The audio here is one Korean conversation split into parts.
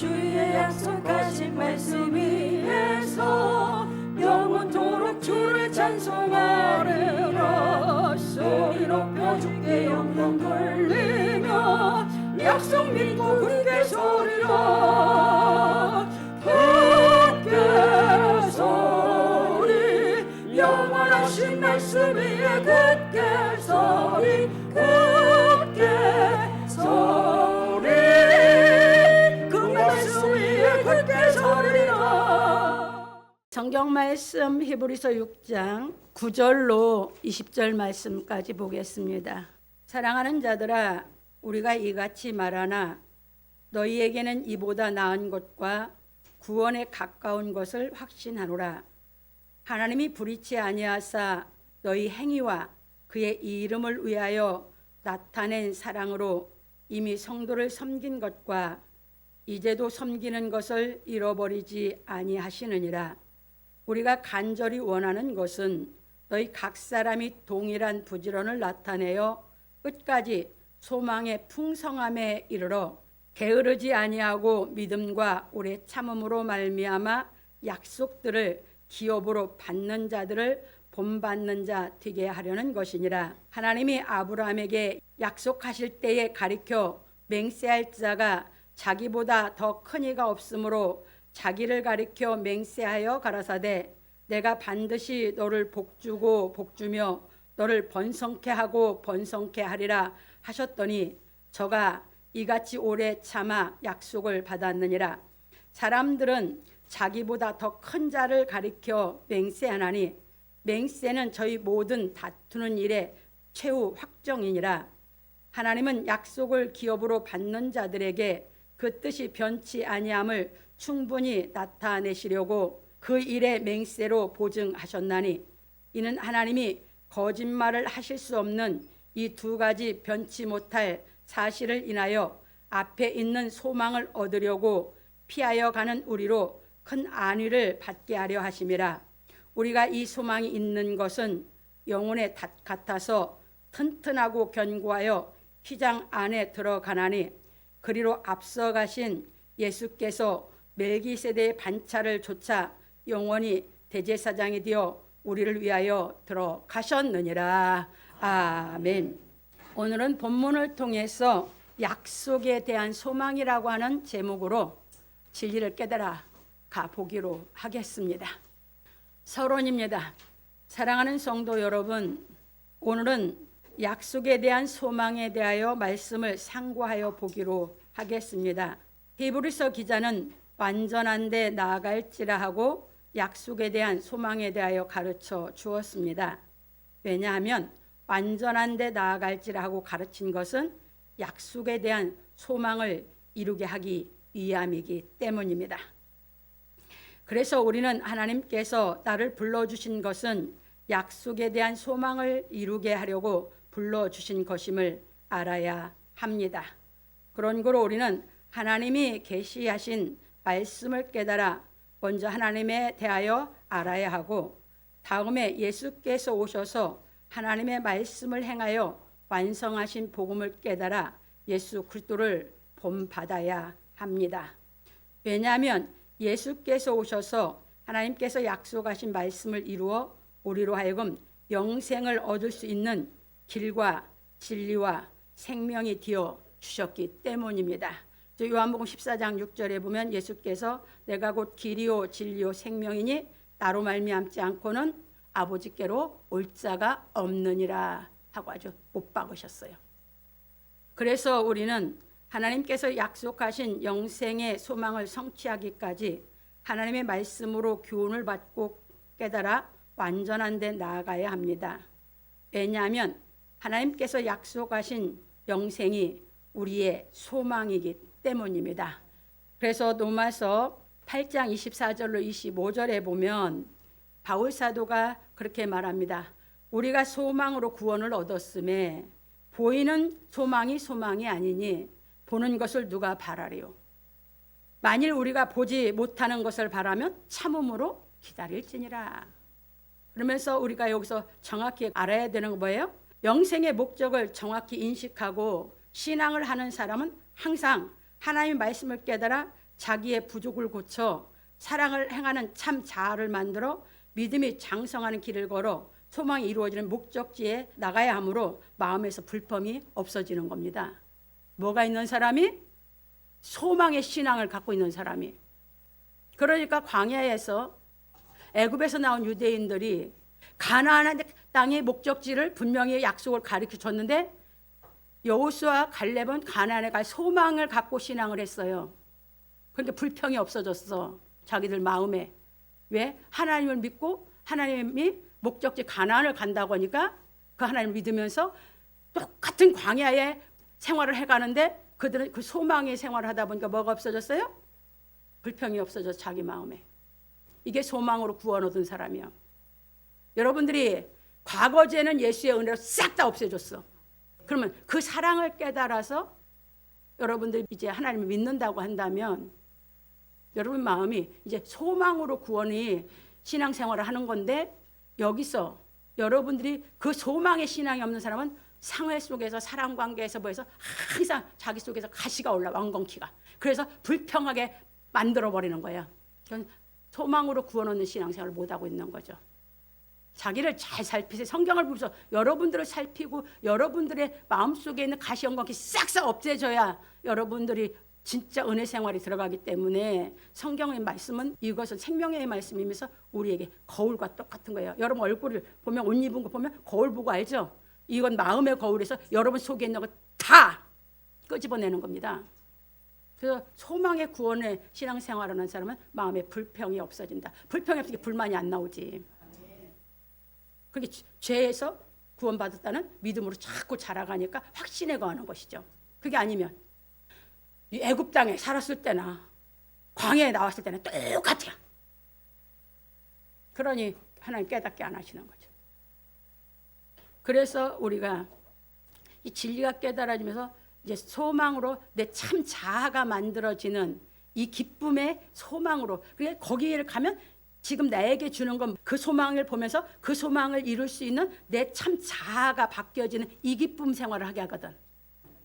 주의 약속하신 말씀 위에서 영원토록 주를 찬송하리라. 소리 높여 주께 영광 돌리며 약속 믿고 굳게 서리라. 굳게 서리 영원하신 말씀 위에 굳게 서리 굳게 서리 그 말씀 위에 굳게 서리라. 성경 말씀 히브리서 6장 9절로 20절 말씀까지 보겠습니다. 사랑하는 자들아, 우리가 이같이 말하나 너희에게는 이보다 나은 것과 구원에 가까운 것을 확신하노라. 하나님이 불의치 아니하사 너희 행위와 그의 이름을 위하여 나타낸 사랑으로 이미 성도를 섬긴 것과 이제도 섬기는 것을 잃어버리지 아니하시느니라. 우리가 간절히 원하는 것은 너희 각 사람이 동일한 부지런을 나타내어 끝까지 소망의 풍성함에 이르러 게으르지 아니하고 믿음과 오래 참음으로 말미암아 약속들을 기업으로 받는 자들을 본받는 자 되게 하려는 것이니라. 하나님이 아브라함에게 약속하실 때에 가리켜 맹세할 자가 자기보다 더 큰 이가 없으므로 자기를 가리켜 맹세하여 가라사대 내가 반드시 너를 복주고 복주며 너를 번성케 하고 번성케 하리라 하셨더니 저가 이같이 오래 참아 약속을 받았느니라. 사람들은 자기보다 더 큰 자를 가리켜 맹세하나니 맹세는 저희 모든 다투는 일의 최후 확정이니라. 하나님은 약속을 기업으로 받는 자들에게 그 뜻이 변치 아니함을 충분히 나타내시려고 그 일의 맹세로 보증하셨나니 이는 하나님이 거짓말을 하실 수 없는 이 두 가지 변치 못할 사실을 인하여 앞에 있는 소망을 얻으려고 피하여 가는 우리로 큰 안위를 받게 하려 하심이라. 우리가 이 소망이 있는 것은 영혼의 닷 같아서 튼튼하고 견고하여 휘장 안에 들어가나니 그리로 앞서 가신 예수께서 멜기세대의 반차를 좇아 영원히 대제사장이 되어 우리를 위하여 들어가셨느니라. 아멘. 오늘은 본문을 통해서 약속에 대한 소망이라고 하는 제목으로 진리를 깨달아 가보기로 하겠습니다. 서론입니다. 사랑하는 성도 여러분, 오늘은 약속에 대한 소망에 대하여 말씀을 상고하여 보기로 하겠습니다. 히브리서 기자는 완전한 데 나아갈지라 하고 약속에 대한 소망에 대하여 가르쳐 주었습니다. 왜냐하면 완전한 데 나아갈지라 하고 가르친 것은 약속에 대한 소망을 이루게 하기 위함이기 때문입니다. 그래서 우리는 하나님께서 나를 불러주신 것은 약속에 대한 소망을 이루게 하려고 불러주신 것임을 알아야 합니다. 그런 거로 우리는 하나님이 계시하신 말씀을 깨달아 먼저 하나님에 대하여 알아야 하고 다음에 예수께서 오셔서 하나님의 말씀을 행하여 완성하신 복음을 깨달아 예수 그리스도를 본받아야 합니다. 왜냐하면 예수께서 오셔서 하나님께서 약속하신 말씀을 이루어 우리로 하여금 영생을 얻을 수 있는 길과 진리와 생명이 되어 주셨기 때문입니다. 요한복음 14장 6절에 보면 예수께서 내가 곧 길이요 진리요 생명이니 나로 말미암지 않고는 아버지께로 올 자가 없느니라 하고 아주 못 박으셨어요. 그래서 우리는 하나님께서 약속하신 영생의 소망을 성취하기까지 하나님의 말씀으로 교훈을 받고 깨달아 완전한 데 나아가야 합니다. 왜냐하면 하나님께서 약속하신 영생이 우리의 소망이기 때문입니다. 그래서 로마서 8장 24절로 25절에 보면 바울 사도가 그렇게 말합니다. 우리가 소망으로 구원을 얻었음에 보이는 소망이 소망이 아니니 보는 것을 누가 바라리요. 만일 우리가 보지 못하는 것을 바라면 참음으로 기다릴지니라. 그러면서 우리가 여기서 정확히 알아야 되는 거 뭐예요? 영생의 목적을 정확히 인식하고 신앙을 하는 사람은 항상 하나님의 말씀을 깨달아 자기의 부족을 고쳐 사랑을 행하는 참 자아를 만들어 믿음이 장성하는 길을 걸어 소망이 이루어지는 목적지에 나가야 하므로 마음에서 불평이 없어지는 겁니다. 뭐가 있는 사람이? 소망의 신앙을 갖고 있는 사람이. 그러니까 광야에서 애굽에서 나온 유대인들이 가나안 땅의 목적지를 분명히 약속을 가르쳐 줬는데 여호수아와 갈렙은 가나안에 갈 소망을 갖고 신앙을 했어요. 그러니까 불평이 없어졌어. 자기들 마음에. 왜? 하나님을 믿고 하나님이 목적지 가나안을 간다고 하니까 그 하나님을 믿으면서 똑같은 광야의 생활을 해가는데 그들은 그 소망의 생활을 하다 보니까 뭐가 없어졌어요? 불평이 없어졌어. 자기 마음에. 이게 소망으로 구원 얻은 사람이야. 여러분들이 과거제는 예수의 은혜로 싹 다 없애줬어. 그러면 그 사랑을 깨달아서 여러분들이 이제 하나님을 믿는다고 한다면 여러분 마음이 이제 소망으로 구원이 신앙생활을 하는 건데 여기서 여러분들이 그 소망의 신앙이 없는 사람은 상회 속에서 사람 관계에서 뭐해서 항상 자기 속에서 가시가 올라 왕건키가. 그래서 불평하게 만들어버리는 거예요. 소망으로 구원 얻는 신앙생활을 못하고 있는 거죠. 자기를 잘 살피세요. 성경을 보면서 여러분들을 살피고 여러분들의 마음속에 있는 가시연관계 싹싹 없애줘야 여러분들이 진짜 은혜 생활이 들어가기 때문에 성경의 말씀은 이것은 생명의 말씀이면서 우리에게 거울과 똑같은 거예요. 여러분 얼굴을 보면 옷 입은 거 보면 거울 보고 알죠? 이건 마음의 거울에서 여러분 속에 있는 거 다 끄집어내는 겁니다. 그래서 소망의 구원의 신앙생활하는 사람은 마음에 불평이 없어진다. 불평이 없으니까 불만이 안 나오지. 그게 죄에서 구원받았다는 믿음으로 자꾸 자라가니까 확신에 거하는 것이죠. 그게 아니면 애굽 땅에 살았을 때나 광야에 나왔을 때는 똑같아요. 그러니 하나님 깨닫게 안 하시는 거죠. 그래서 우리가 이 진리가 깨달아지면서 이제 소망으로 내 참 자아가 만들어지는 이 기쁨의 소망으로, 그게 거기에 가면 지금 나에게 주는 건 그 소망을 보면서 그 소망을 이룰 수 있는 내 참 자아가 바뀌어지는 이 기쁨 생활을 하게 하거든.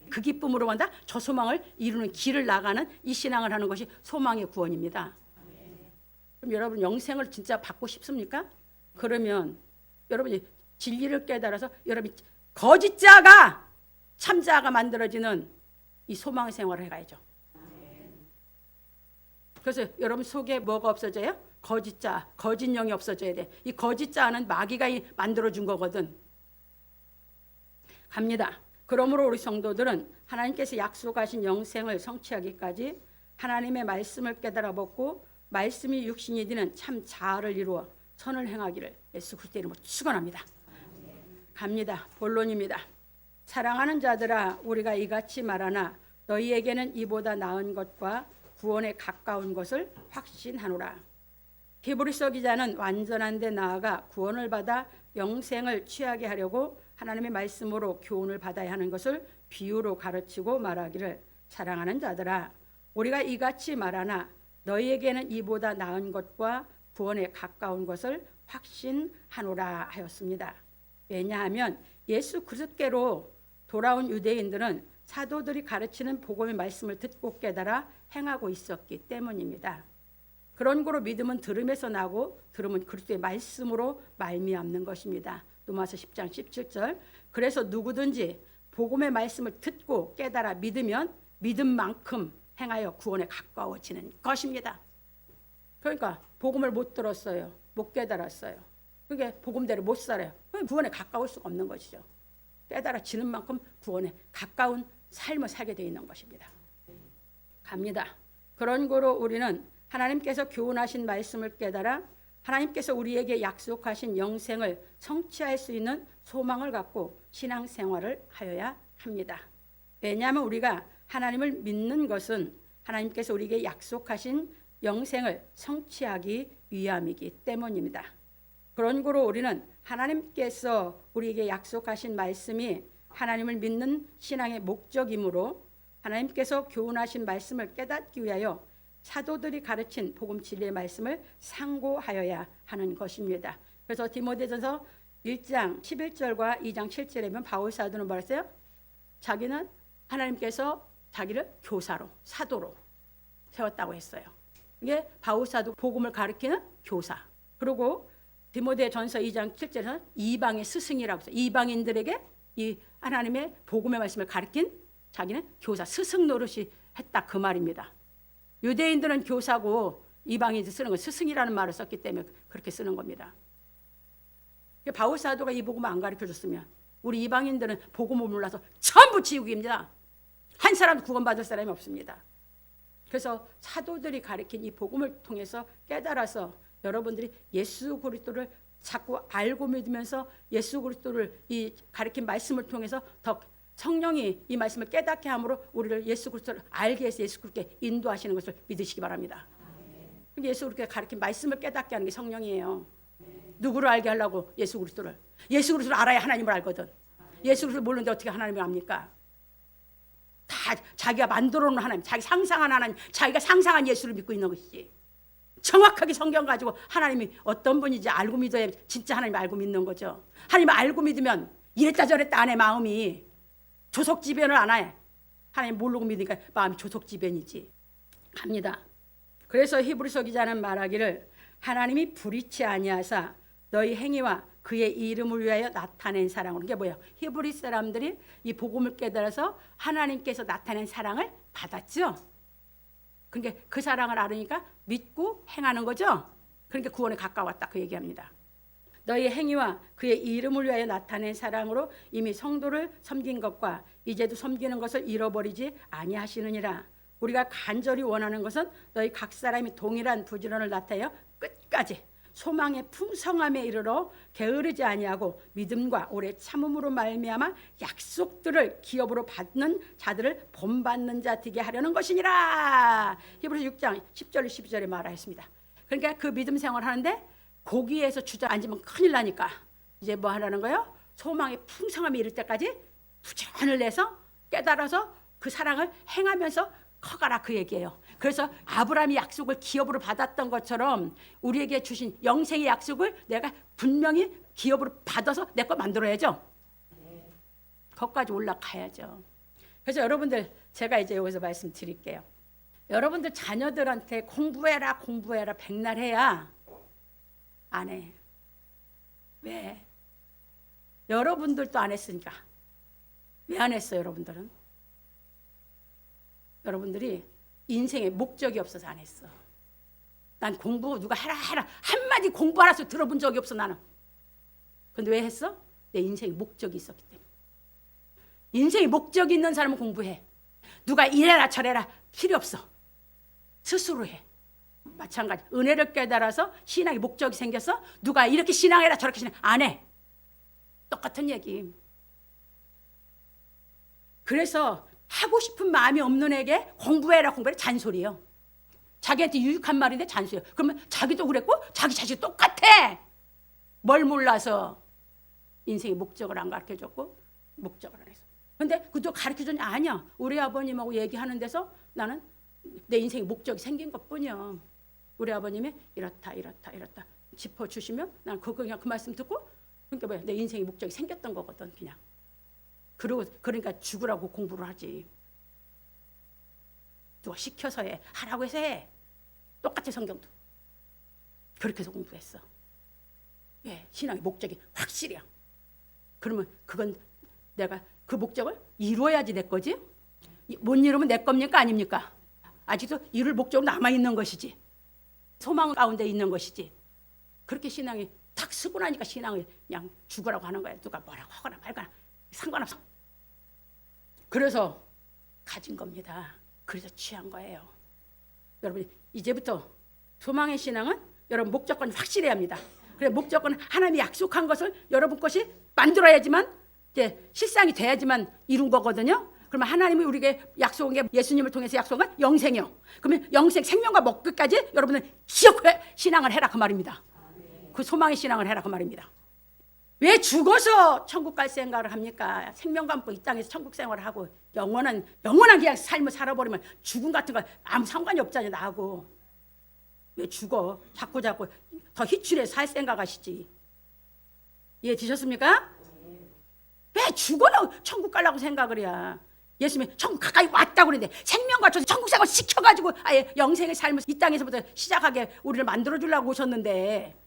그 기쁨으로 간다. 저 소망을 이루는 길을 나가는 이 신앙을 하는 것이 소망의 구원입니다. 그럼 여러분 영생을 진짜 받고 싶습니까? 그러면 여러분이 진리를 깨달아서 여러분이 거짓자가 참자가 만들어지는 이 소망 생활을 해가야죠. 그래서 여러분 속에 뭐가 없어져요? 거짓자, 거짓령이 없어져야 돼. 이 거짓자는 마귀가 만들어준 거거든. 갑니다. 그러므로 우리 성도들은 하나님께서 약속하신 영생을 성취하기까지 하나님의 말씀을 깨달아 먹고 말씀이 육신이 되는 참 자아를 이루어 선을 행하기를 예수 그리스도의 이름으로 축원합니다. 갑니다. 본론입니다. 사랑하는 자들아, 우리가 이같이 말하나 너희에게는 이보다 나은 것과 구원에 가까운 것을 확신하노라. 히브리서 기자는 완전한 데 나아가 구원을 받아 영생을 취하게 하려고 하나님의 말씀으로 교훈을 받아야 하는 것을 비유로 가르치고 말하기를, 사랑하는 자들아, 우리가 이같이 말하나 너희에게는 이보다 나은 것과 구원에 가까운 것을 확신하노라 하였습니다. 왜냐하면 예수 그리스도께로 돌아온 유대인들은 사도들이 가르치는 복음의 말씀을 듣고 깨달아 행하고 있었기 때문입니다. 그런 거로 믿음은 들음에서 나고 들음은 그리스도의 말씀으로 말미암는 것입니다. 로마서 10장 17절. 그래서 누구든지 복음의 말씀을 듣고 깨달아 믿으면 믿음만큼 행하여 구원에 가까워지는 것입니다. 그러니까 복음을 못 들었어요. 못 깨달았어요. 그게 복음대로 못 살아요. 구원에 가까울 수가 없는 것이죠. 깨달아지는 만큼 구원에 가까운 삶을 살게 되어 있는 것입니다. 갑니다. 그런 거로 우리는 하나님께서 교훈하신 말씀을 깨달아 하나님께서 우리에게 약속하신 영생을 성취할 수 있는 소망을 갖고 신앙생활을 하여야 합니다. 왜냐하면 우리가 하나님을 믿는 것은 하나님께서 우리에게 약속하신 영생을 성취하기 위함이기 때문입니다. 그런 거로 우리는 하나님께서 우리에게 약속하신 말씀이 하나님을 믿는 신앙의 목적이므로 하나님께서 교훈하신 말씀을 깨닫기 위하여 사도들이 가르친 복음 진리의 말씀을 상고하여야 하는 것입니다. 그래서 디모데전서 1장 11절과 2장 7절에 보면 바울 사도는 뭐라 했어요? 자기는 하나님께서 자기를 교사로, 사도로 세웠다고 했어요. 이게 바울사도 복음을 가르치는 교사. 그리고 디모데전서 2장 7절에서 이방의 스승이라고 했어요. 이방인들에게 이 하나님의 복음의 말씀을 가르친 자기는 교사, 스승 노릇이 했다 그 말입니다. 유대인들은 교사고 이방인들 쓰는 건 스승이라는 말을 썼기 때문에 그렇게 쓰는 겁니다. 바울 사도가 이 복음을 안 가르쳐줬으면 우리 이방인들은 복음을 몰라서 전부 지옥입니다. 한 사람도 구원받을 사람이 없습니다. 그래서 사도들이 가르친 이 복음을 통해서 깨달아서 여러분들이 예수 그리스도를 자꾸 알고 믿으면서 예수 그리스도를 이 가르친 말씀을 통해서 더 성령이 이 말씀을 깨닫게 함으로 우리를 예수 그리스도를 알게 해서 예수 그리스도께 인도하시는 것을 믿으시기 바랍니다. 예수 그리스도가 가르친 말씀을 깨닫게 하는 게 성령이에요. 누구를 알게 하려고? 예수 그리스도를. 예수 그리스도를 알아야 하나님을 알거든. 예수 그리스도를 모르는데 어떻게 하나님을 압니까? 다 자기가 만들어 놓은 하나님, 자기 상상한 하나님, 자기가 상상한 예수를 믿고 있는 것이지. 정확하게 성경 가지고 하나님이 어떤 분인지 알고 믿어야 진짜 하나님을 알고 믿는 거죠. 하나님을 알고 믿으면 이랬다 저랬다 안 해. 마음이 조속지변을 안 해. 하나님 모르고 믿으니까 마음이 조속지변이지. 갑니다. 그래서 히브리서 기자는 말하기를 하나님이 불의치 아니하사 너희 행위와 그의 이름을 위하여 나타낸 사랑으로. 이게 뭐예요? 히브리 사람들이 이 복음을 깨달아서 하나님께서 나타낸 사랑을 받았죠. 그러니까 그 사랑을 알으니까 믿고 행하는 거죠. 그러니까 구원에 가까웠다 그 얘기합니다. 너희 행위와 그의 이름을 위하여 나타낸 사랑으로 이미 성도를 섬긴 것과 이제도 섬기는 것을 잃어버리지 아니하시느니라. 우리가 간절히 원하는 것은 너희 각 사람이 동일한 부지런을 나타내어 끝까지 소망의 풍성함에 이르러 게으르지 아니하고 믿음과 오래 참음으로 말미암아 약속들을 기업으로 받는 자들을 본받는 자 되게 하려는 것이니라. 히브리서 6장 10절 12절에 말하였습니다. 그러니까 그 믿음 생활을 하는데 고기에서 주저앉으면 큰일 나니까 이제 뭐 하라는 거예요? 소망의 풍성함에 이를 때까지 부지런을 내서 깨달아서 그 사랑을 행하면서 커가라 그 얘기예요. 그래서 아브라함이 약속을 기업으로 받았던 것처럼 우리에게 주신 영생의 약속을 내가 분명히 기업으로 받아서 내 거 만들어야죠. 거기까지 올라가야죠. 그래서 여러분들 제가 이제 여기서 말씀드릴게요. 여러분들 자녀들한테 공부해라 공부해라 백날 해야 안 해. 왜? 여러분들도 안 했으니까. 왜 안 했어요 여러분들은? 여러분들이 인생에 목적이 없어서 안 했어. 난 공부 누가 해라 한마디 공부하라 소리 들어본 적이 없어 나는. 근데 왜 했어? 내 인생에 목적이 있었기 때문에. 인생에 목적이 있는 사람은 공부해. 누가 이래라 저래라 필요 없어. 스스로 해. 마찬가지. 은혜를 깨달아서 신앙에 목적이 생겼어. 누가 이렇게 신앙해라 저렇게 신앙 안 해. 똑같은 얘기. 그래서 하고 싶은 마음이 없는 애에게 공부해라 잔소리예요. 자기한테 유익한 말인데 잔소리예요. 그러면 자기도 그랬고 자기 자식 똑같아. 뭘 몰라서 인생의 목적을 안 가르쳐줬고 목적을 안 했어. 근데 그것도 가르쳐줬냐? 아니야. 우리 아버님하고 얘기하는 데서 나는 내 인생의 목적이 생긴 것뿐이야. 우리 아버님이 이렇다 짚어주시면 난 그냥 그 말씀 듣고 그러니까 뭐야? 내 인생의 목적이 생겼던 거거든 그냥. 그러니까 죽으라고 공부를 하지. 누가 시켜서 해. 하라고 해서 해. 똑같이 성경도. 그렇게 해서 공부했어. 예, 신앙의 목적이 확실해요. 그러면 그건 내가 그 목적을 이루어야지 내 거지. 못 이루면 내 겁니까 아닙니까? 아직도 이룰 목적으로 남아있는 것이지. 소망 가운데 있는 것이지. 그렇게 신앙이 탁 쓰고 나니까 신앙을 그냥 죽으라고 하는 거야. 누가 뭐라고 하거나 말거나 상관없어. 그래서 가진 겁니다. 그래서 취한 거예요. 여러분 이제부터 소망의 신앙은 여러분 목적권이 확실해야 합니다. 그래 목적권은 하나님이 약속한 것을 여러분 것이 만들어야지만 이제 실상이 돼야지만 이룬 거거든요. 그러면 하나님이 우리에게 약속한 게 예수님을 통해서 약속한 영생이요. 그러면 영생 생명과 먹기까지 여러분은 기억해 신앙을 해라 그 말입니다. 그 소망의 신앙을 해라 그 말입니다. 왜 죽어서 천국 갈 생각을 합니까? 생명 감고 이 땅에서 천국 생활을 하고 영원한 그냥 삶을 살아버리면 죽음 같은 거 아무 상관이 없잖아요 나하고. 왜 죽어? 자꾸 더 희출해서 살 생각하시지. 이해되셨습니까? 왜 죽어요? 천국 가려고 생각을 해야. 예수님이 천국 가까이 왔다고 그러는데 생명과 저 천국 생활 시켜가지고 아예 영생의 삶을 이 땅에서부터 시작하게 우리를 만들어주려고 오셨는데,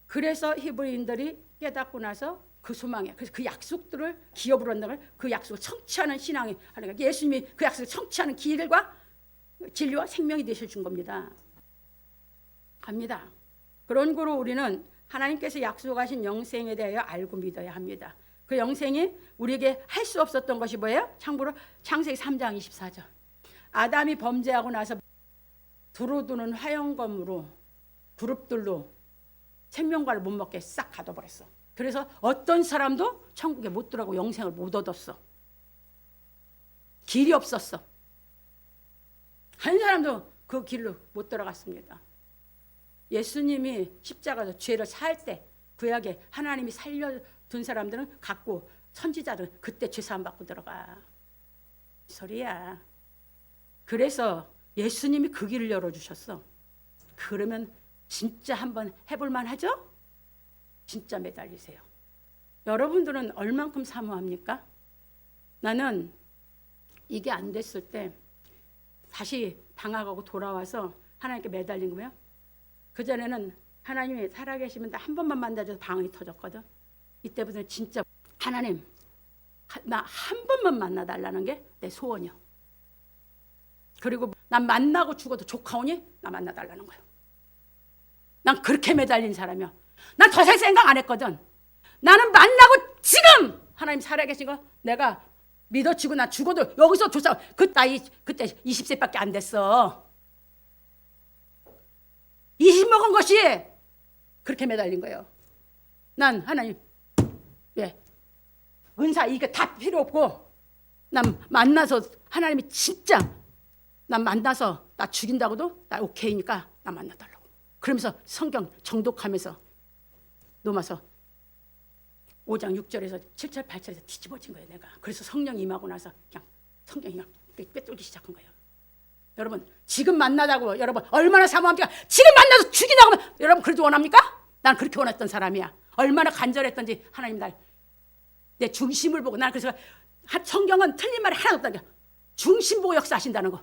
그래서 히브리인들이 깨닫고 나서 그 소망에, 그래서 그 약속들을 기업으로 한다는 그 약속을 성취하는 신앙이 하는 거예요. 예수님이 그 약속을 성취하는 길과 진리와 생명이 되셔 준 겁니다. 갑니다. 그런 거로 우리는 하나님께서 약속하신 영생에 대하여 알고 믿어야 합니다. 그 영생이 우리에게 할 수 없었던 것이 뭐예요? 참고로 창세기 3장 24절. 아담이 범죄하고 나서 두루두는 화영검으로 그룹들로 생명과를 못 먹게 싹 가둬버렸어. 그래서 어떤 사람도 천국에 못 들어가고 영생을 못 얻었어. 길이 없었어. 한 사람도 그 길로 못 들어갔습니다. 예수님이 십자가에서 죄를 살 때 구약에 하나님이 살려둔 사람들은 갖고 선지자들은 그때 죄사함 받고 들어가. 소리야. 그래서 예수님이 그 길을 열어주셨어. 그러면 진짜 한번 해볼만 하죠? 진짜 매달리세요. 여러분들은 얼만큼 사모합니까? 나는 이게 안 됐을 때 다시 방학하고 돌아와서 하나님께 매달린 거예요. 그전에는 하나님이 살아계시면 나 한 번만 만나줘서 방이 터졌거든. 이때부터는 진짜 하나님 나 한 번만 만나달라는 게 내 소원이야. 그리고 난 만나고 죽어도 조카오니 나 만나달라는 거예요. 난 그렇게 매달린 사람이야. 난 더 살 생각 안 했거든. 나는 만나고 지금 하나님 살아계신 거 내가 믿어지고 나 죽어도 여기서 조사. 그 나이 그때 20세밖에 안 됐어. 20 먹은 것이 그렇게 매달린 거예요. 난 하나님 은사 이게 다 필요 없고 난 만나서 하나님이 진짜 난 만나서 나 죽인다고도 나 오케이니까 나 만나달라고. 그러면서 성경 정독하면서 넘어서 5장 6절에서 7절 8절에서 뒤집어진 거예요 내가. 그래서 성령 임하고 나서 그냥 성경이 그냥 꿰뚫기 시작한 거예요. 여러분 지금 만나자고 여러분 얼마나 사모합니까? 지금 만나서 죽이라고 하면 여러분 그래도 원합니까? 난 그렇게 원했던 사람이야. 얼마나 간절했던지 하나님 내 중심을 보고. 난 그래서 성경은 틀린 말이 하나도 없다는 게 중심 보고 역사하신다는 거.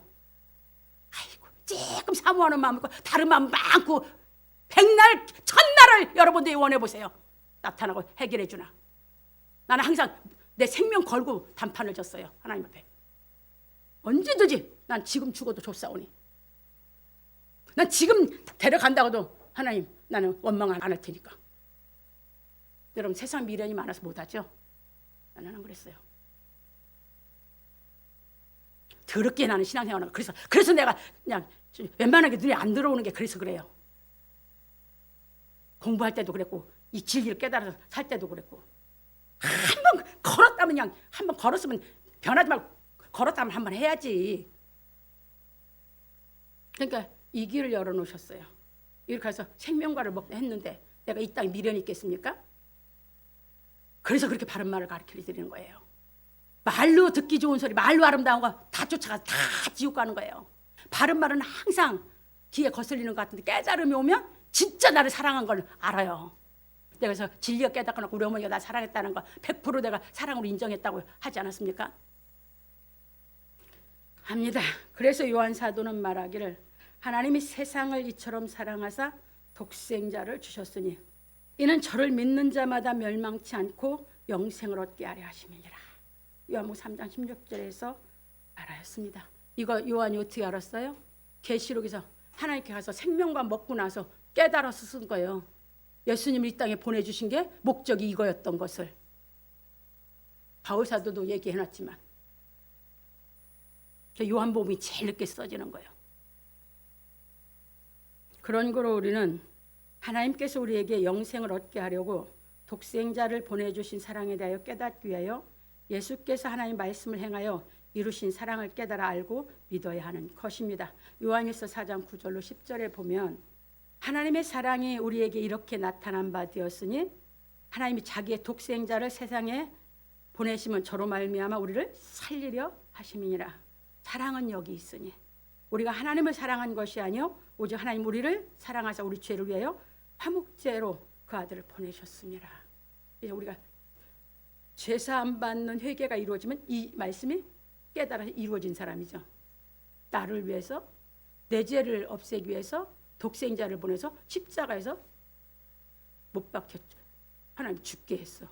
아이고 조금 사모하는 마음 있고 다른 마음 많고 백날 천날을 여러분들이 원해보세요. 나타나고 해결해 주나. 나는 항상 내 생명 걸고 단판을 졌어요 하나님 앞에. 언제든지 난 지금 죽어도 좋사오니. 난 지금 데려간다고도 하나님 나는 원망 안 할 테니까. 여러분 세상 미련이 많아서 못하죠. 나는 안 그랬어요. 더럽게 나는 신앙생활을. 그래서 내가 그냥 웬만하게 눈에 안 들어오는 게 그래서 그래요. 공부할 때도 그랬고 이 진리를 깨달아서 살 때도 그랬고. 한번 걸었다면 그냥 한번 걸었으면 변하지 말고 걸었다면 한번 해야지. 그러니까 이 길을 열어놓으셨어요. 이렇게 해서 생명과를 먹다 했는데 내가 이 땅에 미련이 있겠습니까? 그래서 그렇게 바른 말을 가르쳐 드리는 거예요. 말로 듣기 좋은 소리, 말로 아름다운 거 다 쫓아가 다 지옥 가는 거예요. 바른 말은 항상 귀에 거슬리는 것 같은데 깨달음이 오면 진짜 나를 사랑한 걸 알아요. 내가 그래서 진리가 깨닫거나 우리 어머니가 나 사랑했다는 거 100% 내가 사랑으로 인정했다고 하지 않았습니까? 합니다. 그래서 요한 사도는 말하기를 하나님이 세상을 이처럼 사랑하사 독생자를 주셨으니 이는 저를 믿는 자마다 멸망치 않고 영생을 얻게 하려 하심이니라. 요한복음 3장 16절에서 알았습니다. 이거 요한이 어떻게 알았어요? 계시록에서 하나님께 가서 생명과 먹고 나서 깨달아서 쓴 거예요. 예수님을 이 땅에 보내주신 게 목적이 이거였던 것을. 바울 사도도 얘기해놨지만 요한복음이 제일 늦게 써지는 거예요. 그런 거로 우리는 하나님께서 우리에게 영생을 얻게 하려고 독생자를 보내주신 사랑에 대하여 깨닫기 위하여 예수께서 하나님 말씀을 행하여 이루신 사랑을 깨달아 알고 믿어야 하는 것입니다. 요한일서 4장 9절로 10절에 보면 하나님의 사랑이 우리에게 이렇게 나타난 바 되었으니 하나님이 자기의 독생자를 세상에 보내시면 저로 말미암아 우리를 살리려 하심이니라. 사랑은 여기 있으니 우리가 하나님을 사랑한 것이 아니요 오직 하나님 우리를 사랑하사 우리 죄를 위하여 화목제로 그 아들을 보내셨습니다. 이제 우리가 죄사함 받는 회개가 이루어지면 이 말씀이 깨달아 이루어진 사람이죠. 나를 위해서, 내 죄를 없애기 위해서 독생자를 보내서 십자가에서 못 박혔죠. 하나님 죽게 했어.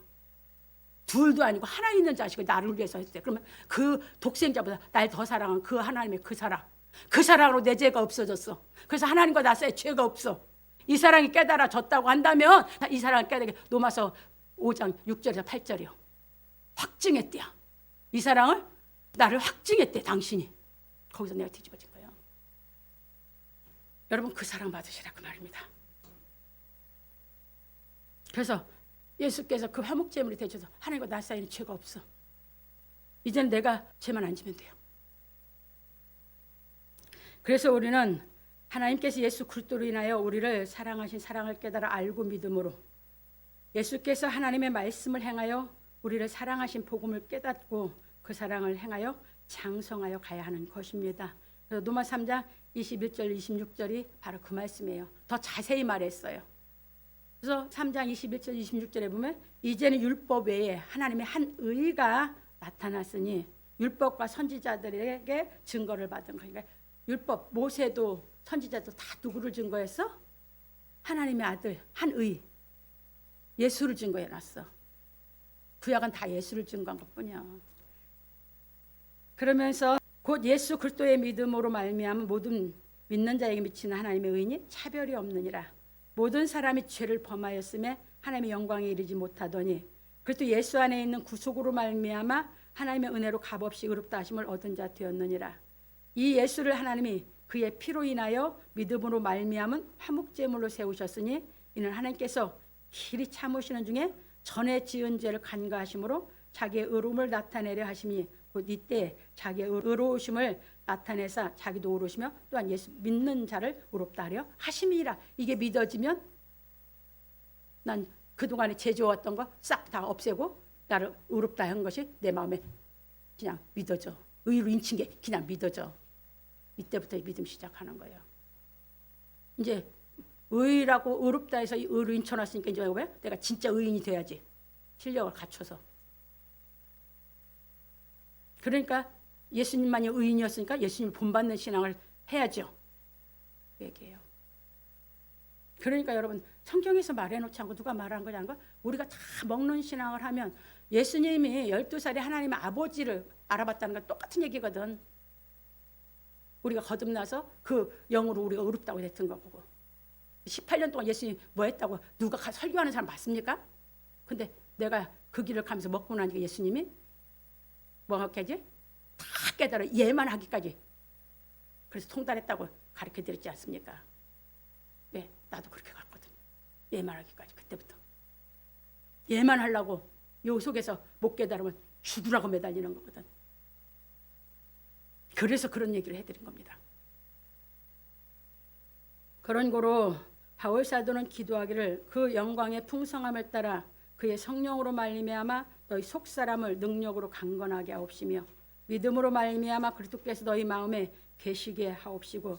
둘도 아니고 하나 있는 자식을 나를 위해서 했어요. 그러면 그 독생자보다 날 더 사랑한 그 하나님의 그 사랑, 그 사랑으로 내 죄가 없어졌어. 그래서 하나님과 나 사이에 죄가 없어. 이 사랑이 깨달아졌다고 한다면 이 사랑을 깨달게 로마서 5장 6절에서 8절이요. 확증했대요. 이 사랑을 나를 확증했대 당신이. 거기서 내가 뒤집어진 거예요. 여러분 그 사랑 받으시라 그 말입니다. 그래서 예수께서 그 화목제물이 되셔서 하나님과 나 사이에는 죄가 없어. 이제는 내가 죄만 안 지면 돼요. 그래서 우리는 하나님께서 예수 그리스도로 인하여 우리를 사랑하신 사랑을 깨달아 알고 믿음으로 예수께서 하나님의 말씀을 행하여 우리를 사랑하신 복음을 깨닫고 그 사랑을 행하여 장성하여 가야 하는 것입니다. 그래서 로마 3장 21절 26절이 바로 그 말씀이에요. 더 자세히 말했어요. 그래서 3장 21절 26절에 보면 이제는 율법 외에 하나님의 한 의가 나타났으니 율법과 선지자들에게 증거를 받은 거예요. 그러니까 율법, 모세도 선지자도 다 누구를 증거했어? 하나님의 아들 한 의, 예수를 증거해놨어. 구약은 다 예수를 증거한 것뿐이야. 그러면서 곧 예수 그리스도의 믿음으로 말미암아 모든 믿는 자에게 미치는 하나님의 의인이 차별이 없느니라. 모든 사람이 죄를 범하였음에 하나님의 영광에 이르지 못하더니 그리스도 예수 안에 있는 구속으로 말미암아 하나님의 은혜로 값없이 의롭다 하심을 얻은 자 되었느니라. 이 예수를 하나님이 그의 피로 인하여 믿음으로 말미암은 화목제물로 세우셨으니 이는 하나님께서 길이 참으시는 중에 전에 지은 죄를 간과하심으로 자기의 의로움을 나타내려 하심이 곧 이때 자기의 의로우심을 나타내사 자기도 의로우시며 또한 예수 믿는 자를 의롭다 하려 하심이라. 이게 믿어지면 난 그동안에 죄지었던 거 싹 다 없애고 나를 의롭다 한 것이 내 마음에 그냥 믿어져. 의로 인친 게 그냥 믿어져. 이때부터 믿음 시작하는 거예요. 이제 의라고 의롭다 해서 의로 인쳐놨으니까 이제 왜? 내가 진짜 의인이 돼야지. 실력을 갖춰서. 그러니까 예수님만이 의인이었으니까 예수님을 본받는 신앙을 해야죠. 그 얘기예요. 그러니까 여러분 성경에서 말해놓지 않고 누가 말한 거냐는 거 우리가 다 먹는 신앙을 하면 예수님이 12살에 하나님의 아버지를 알아봤다는 건 똑같은 얘기거든. 우리가 거듭나서 그 영으로 우리가 의롭다고 됐던 거고 18년 동안 예수님 뭐 했다고 누가 설교하는 사람 봤습니까? 근데 내가 그 길을 가면서 먹고 나니까 예수님이 뭐 하지? 다 깨달아 예만 하기까지 그래서 통달했다고 가르쳐드렸지 않습니까? 네, 나도 그렇게 갔거든. 예만 하기까지 그때부터 예만 하려고 요 속에서 못 깨달으면 죽으라고 매달리는 거거든. 그래서 그런 얘기를 해드린 겁니다. 그런 고로 바울 사도는 기도하기를 그 영광의 풍성함을 따라 그의 성령으로 말미암아 너희 속사람을 능력으로 강건하게 하옵시며 믿음으로 말미암아 그리스도께서 너희 마음에 계시게 하옵시고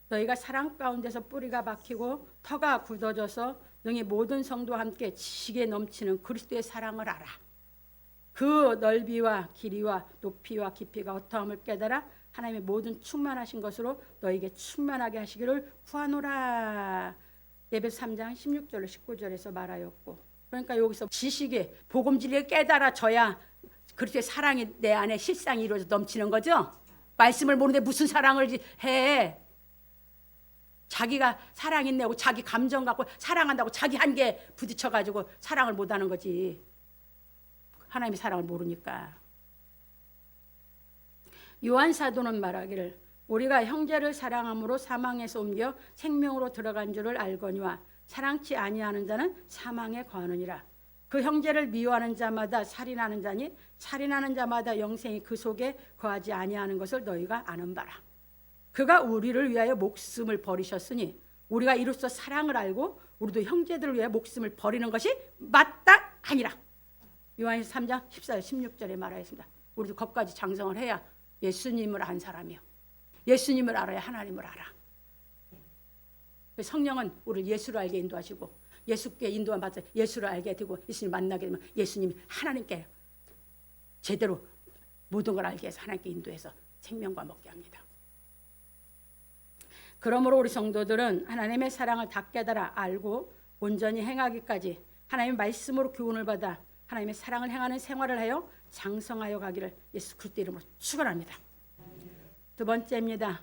너희가 사랑 가운데서 뿌리가 박히고 터가 굳어져서 능히 모든 성도와 함께 지식에 넘치는 그리스도의 사랑을 알아. 그 넓이와 길이와 높이와 깊이가 어떠함을 깨달아 하나님의 모든 충만하신 것으로 너에게 충만하게 하시기를 구하노라. 에베소 3장 16절로 19절에서 말하였고 그러니까 여기서 지식이 복음 진리를 깨달아져야 그리스도의 사랑이 내 안에 실상이 이루어져 넘치는 거죠. 말씀을 모르는데 무슨 사랑을 해. 자기가 사랑 있네고 자기 감정 갖고 사랑한다고 자기 한계에 부딪혀가지고 사랑을 못하는 거지. 하나님의 사랑을 모르니까. 요한 사도는 말하기를 우리가 형제를 사랑함으로 사망에서 옮겨 생명으로 들어간 줄을 알거니와 사랑치 아니하는 자는 사망에 거하느니라. 그 형제를 미워하는 자마다 살인하는 자니 살인하는 자마다 영생이 그 속에 거하지 아니하는 것을 너희가 아는 바라. 그가 우리를 위하여 목숨을 버리셨으니 우리가 이로써 사랑을 알고 우리도 형제들을 위하여 목숨을 버리는 것이 마땅 아니라. 요한일서 3장 14절 16절에 말하였습니다. 우리도 거기까지 장성을 해야 예수님을 안 사람이요. 예수님을 알아야 하나님을 알아. 성령은 우리를 예수를 알게 인도하시고 예수께 인도한 받아 예수를 알게 되고 예수님 만나게 되면 예수님이 하나님께 제대로 모든 걸 알게 해서 하나님께 인도해서 생명과 먹게 합니다. 그러므로 우리 성도들은 하나님의 사랑을 다 깨달아 알고 온전히 행하기까지 하나님의 말씀으로 교훈을 받아 하나님의 사랑을 행하는 생활을 하여 장성하여 가기를 예수 그리스도 이름으로 축원합니다. 두 번째입니다.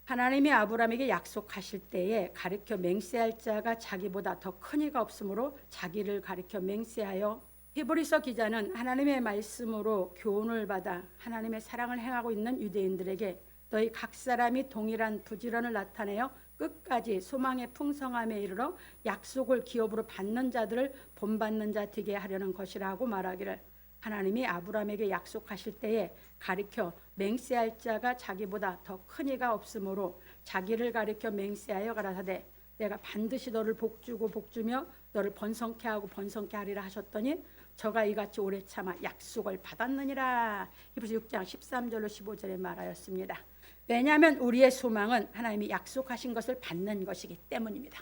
하나님이 아브라함에게 약속하실 때에 가르쳐 맹세할 자가 자기보다 더 큰 이가 없으므로 자기를 가르쳐 맹세하여. 히브리서 기자는 하나님의 말씀으로 교훈을 받아 하나님의 사랑을 행하고 있는 유대인들에게 너희 각 사람이 동일한 부지런을 나타내어 끝까지 소망의 풍성함에 이르러 약속을 기업으로 받는 자들을 본받는 자 되게 하려는 것이라고 말하기를, 하나님이 아브라함에게 약속하실 때에 가리켜 맹세할 자가 자기보다 더 큰 이가 없으므로 자기를 가리켜 맹세하여 가라사대 내가 반드시 너를 복주고 복주며 너를 번성케 하고 번성케 하리라 하셨더니 저가 이같이 오래 참아 약속을 받았느니라. 히브리서 6장 13절로 15절에 말하였습니다. 왜냐하면 우리의 소망은 하나님이 약속하신 것을 받는 것이기 때문입니다.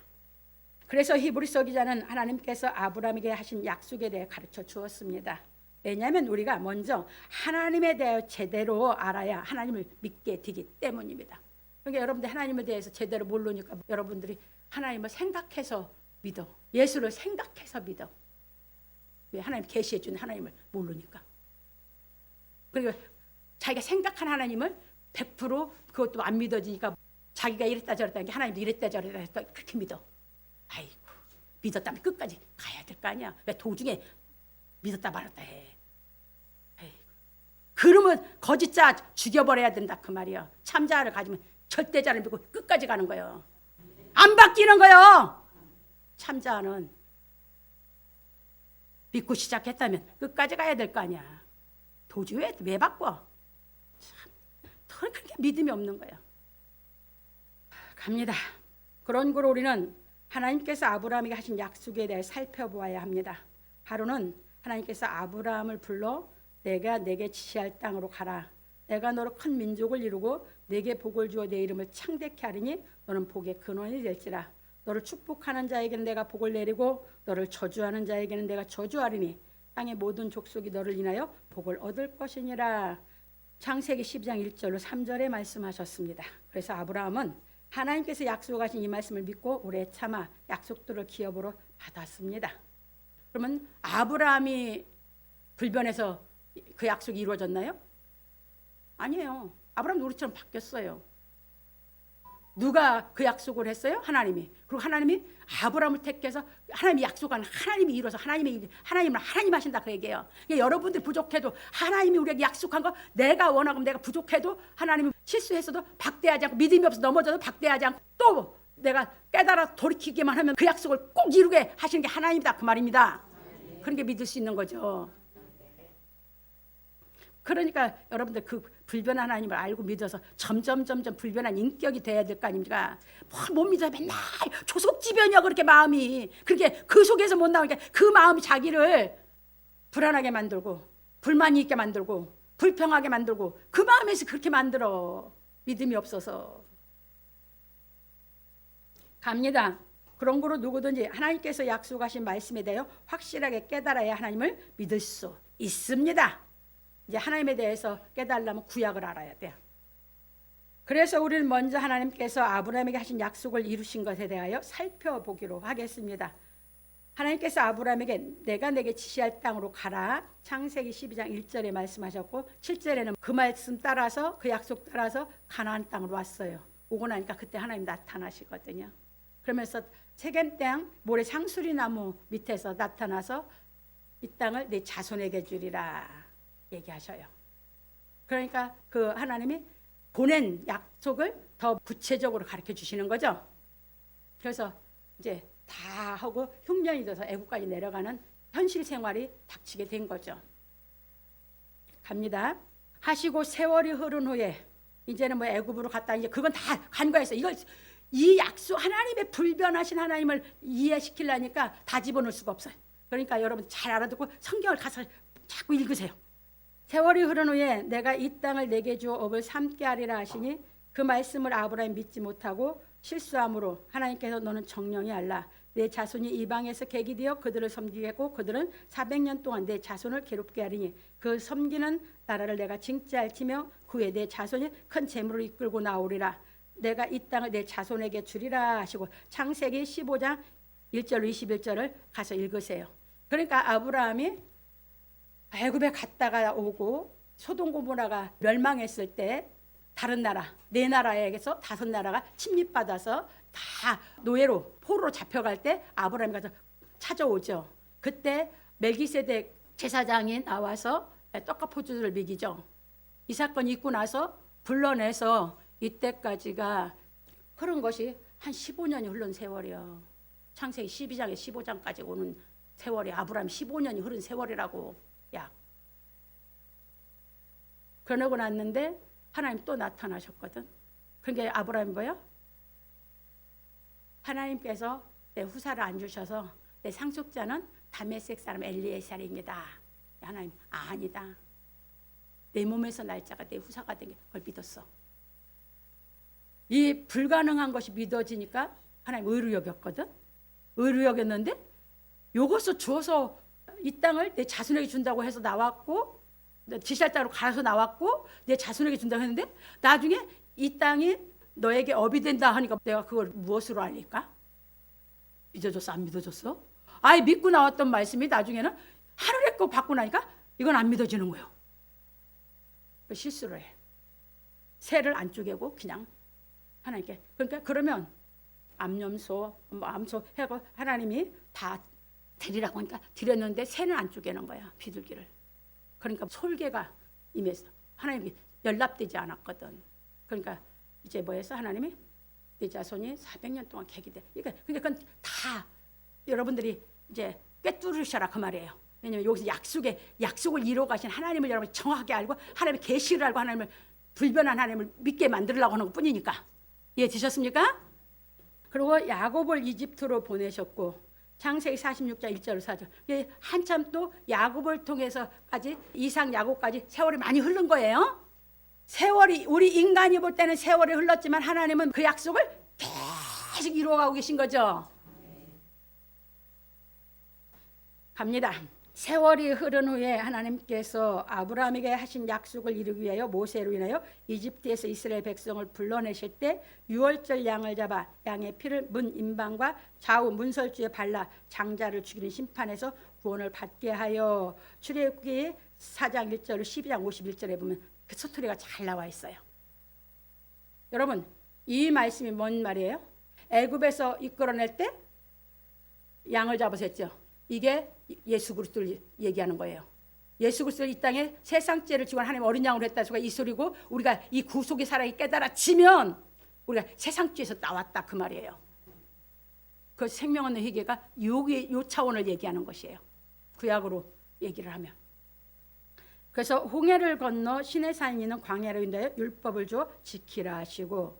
그래서 히브리서 기자는 하나님께서 아브라함에게 하신 약속에 대해 가르쳐 주었습니다. 왜냐하면 우리가 먼저 하나님에 대해 제대로 알아야 하나님을 믿게 되기 때문입니다. 그러니까 여러분들 하나님에 대해서 제대로 모르니까 여러분들이 하나님을 생각해서 믿어. 예수를 생각해서 믿어. 왜? 하나님 계시해 준 하나님을 모르니까. 그리고 자기가 생각한 하나님을 100% 그것도 안 믿어지니까 자기가 이랬다 저랬다 게 하나님도 이랬다 저랬다 했다 그렇게 믿어. 아이고 믿었다면 끝까지 가야 될 거 아니야. 왜 도중에 믿었다 말았다 해. 에이구. 그러면 거짓자 죽여버려야 된다 그 말이야. 참자를 가지면 절대자를 믿고 끝까지 가는 거예요. 안 바뀌는 거예요. 참자는 믿고 시작했다면 끝까지 가야 될 거 아니야. 도중에 왜 바꿔? 참, 그렇게 믿음이 없는 거예요. 갑니다. 그런 거로 우리는 하나님께서 아브라함에게 하신 약속에 대해 살펴보아야 합니다. 하루는 하나님께서 아브라함을 불러 내가 내게 지시할 땅으로 가라. 내가 너로 큰 민족을 이루고 내게 복을 주어 내 이름을 창대케 하리니 너는 복의 근원이 될지라. 너를 축복하는 자에게는 내가 복을 내리고 너를 저주하는 자에게는 내가 저주하리니 땅의 모든 족속이 너를 인하여 복을 얻을 것이니라. 창세기 12장 1절로 3절에 말씀하셨습니다. 그래서 아브라함은 하나님께서 약속하신 이 말씀을 믿고 오래 참아 약속들을 기업으로 받았습니다. 그러면 아브라함이 불변해서 그 약속이 이루어졌나요? 아니에요. 아브라함도 우리처럼 바뀌었어요. 누가 그 약속을 했어요? 하나님이. 그리고 하나님이 아브라함을 택해서 하나님이 약속한 하나님이 이루어서 하나님을 하나님 하신다 그 얘기예요. 그러니까 여러분들이 부족해도 하나님이 우리에게 약속한 거 내가 원하고 내가 부족해도 하나님이 실수했어도 박대하지 않고 믿음이 없어 넘어져도 박대하지 않고 또 내가 깨달아 돌이키기만 하면 그 약속을 꼭 이루게 하시는 게 하나님이다 그 말입니다. 그런 게 믿을 수 있는 거죠. 그러니까 여러분들 그 불변한 하나님을 알고 믿어서 점점 불변한 인격이 돼야 될 거 아닙니까? 못 믿어 맨날 조속지변이야 그렇게 마음이. 그렇게 그 속에서 못 나오니까 그 마음이 자기를 불안하게 만들고 불만이 있게 만들고 불평하게 만들고 그 마음에서 그렇게 만들어. 믿음이 없어서. 갑니다. 그런 거로 누구든지 하나님께서 약속하신 말씀에 대하여 확실하게 깨달아야 하나님을 믿을 수 있습니다. 이제 하나님에 대해서 깨달으려면 구약을 알아야 돼요. 그래서 우리는 먼저 하나님께서 아브라함에게 하신 약속을 이루신 것에 대하여 살펴보기로 하겠습니다. 하나님께서 아브라함에게 내가 내게 지시할 땅으로 가라. 창세기 12장 1절에 말씀하셨고 7절에는 그 말씀 따라서 그 약속 따라서 가나안 땅으로 왔어요. 오고 나니까 그때 하나님 나타나시거든요. 그러면서 세겜 땅 모래 상수리 나무 밑에서 나타나서 이 땅을 내 자손에게 주리라 얘기하셔요. 그러니까 그 하나님이 보낸 약속을 더 구체적으로 가르쳐 주시는 거죠. 그래서 이제 다 하고 흉년이 돼서 애국까지 내려가는 현실 생활이 닥치게 된 거죠. 갑니다. 하시고 세월이 흐른 후에 이제는 뭐 애국으로 갔다 이제 그건 다 간과해서 이걸 이 약속 하나님의 불변하신 하나님을 이해시키려니까 다 집어넣을 수가 없어요. 그러니까 여러분 잘 알아듣고 성경을 가서 자꾸 읽으세요. 세월이 흐른 후에 내가 이 땅을 내게 주어 업을 삼게 하리라 하시니 그 말씀을 아브라함이 믿지 못하고 실수함으로 하나님께서 너는 정령이 알라. 내 자손이 이방에서 객이 되어 그들을 섬기겠고 그들은 400년 동안 내 자손을 괴롭게 하리니 그 섬기는 나라를 내가 징치할지며 그 후에 내 자손이 큰 재물을 이끌고 나오리라. 내가 이 땅을 내 자손에게 주리라 하시고 창세기 15장 1절 21절을 가서 읽으세요. 그러니까 아브라함이 애굽에 갔다가 오고 소돔 고모라가 멸망했을 때 다른 나라, 네 나라에게서 다섯 나라가 침입받아서 다 노예로 포로로 잡혀갈 때 아브라함이 가서 찾아오죠. 그때 멜기세덱 제사장이 나와서 떡과 포도주를 먹이죠. 이 사건이 있고 나서 불러내서 이때까지가 흐른 것이 한 15년이 흐른 세월이요. 창세기 12장에 15장까지 오는 세월이 아브라함 15년이 흐른 세월이라고. 약. 그러고 났는데 하나님 또 나타나셨거든. 그러니까 아브라함이 뭐야? 하나님께서 내 후사를 안 주셔서 내 상속자는 다메섹 사람 엘리에셀입니다. 하나님 아니다. 내 몸에서 날짜가 내 후사가 된 게 그걸 믿었어. 이 불가능한 것이 믿어지니까 하나님 의로 여겼거든. 의로 여겼는데 요것을 주어서 이 땅을 내 자손에게 준다고 해서 나왔고 지시할 땅으로 가서 나왔고 내 자손에게 준다고 했는데 나중에 이 땅이 너에게 업이 된다 하니까 내가 그걸 무엇으로 알릴까? 믿어줬어? 안 믿어줬어? 아예 믿고 나왔던 말씀이 나중에는 하늘의 거 받고 나니까 이건 안 믿어지는 거예요. 실수를 해. 새를 안 쪼개고 그냥 하나님께. 그러니까 그러면 암염소, 암소 해고 하나님이 다 드리라고 하니까 드렸는데 새는 안 쪼개는 거야. 비둘기를. 그러니까 솔개가 임해서 하나님이 연락되지 않았거든. 그러니까 이제 뭐해서 하나님이 네 자손이 400년 동안 객이 돼. 그러니까 그건 다 여러분들이 이제 꿰뚫으셔라 그 말이에요. 왜냐하면 여기서 약속을 이루어 가신 하나님을 여러분이 정확하게 알고 하나님의 계시를 알고 하나님을 불변한 하나님을 믿게 만들려고 하는 것뿐이니까. 이해되셨습니까? 그리고 야곱을 이집트로 보내셨고 창세기 46장 1절 4절 한참 또 야곱을 통해서까지 이삭 야곱까지 세월이 많이 흐른 거예요. 세월이 우리 인간이 볼 때는 세월이 흘렀지만 하나님은 그 약속을 계속 이루어가고 계신 거죠. 갑니다. 세월이 흐른 후에 하나님께서 아브라함에게 하신 약속을 이루기 위하여 모세로 인하여 이집트에서 이스라엘 백성을 불러내실 때 유월절 양을 잡아 양의 피를 문 임방과 좌우 문설주에 발라 장자를 죽이는 심판에서 구원을 받게 하여 출애굽기 4장 1절 12장 51절에 보면 그 스토리가 잘 나와 있어요. 여러분 이 말씀이 뭔 말이에요? 애굽에서 이끌어낼 때 양을 잡아서 했죠. 이게 예수 그리스도를 얘기하는 거예요. 예수 그리스도를 이 땅에 세상죄를 지고 하나님 어린 양으로 했다 소가 이 소리고 우리가 이 구속의 사랑이 깨달아지면 우리가 세상죄에서 나왔다 그 말이에요. 그 생명 없는 회개가 요 차원을 얘기하는 것이에요. 구약으로 얘기를 하면. 그래서 홍해를 건너 시내산에 있는 광야로 인하여 율법을 줘 지키라 하시고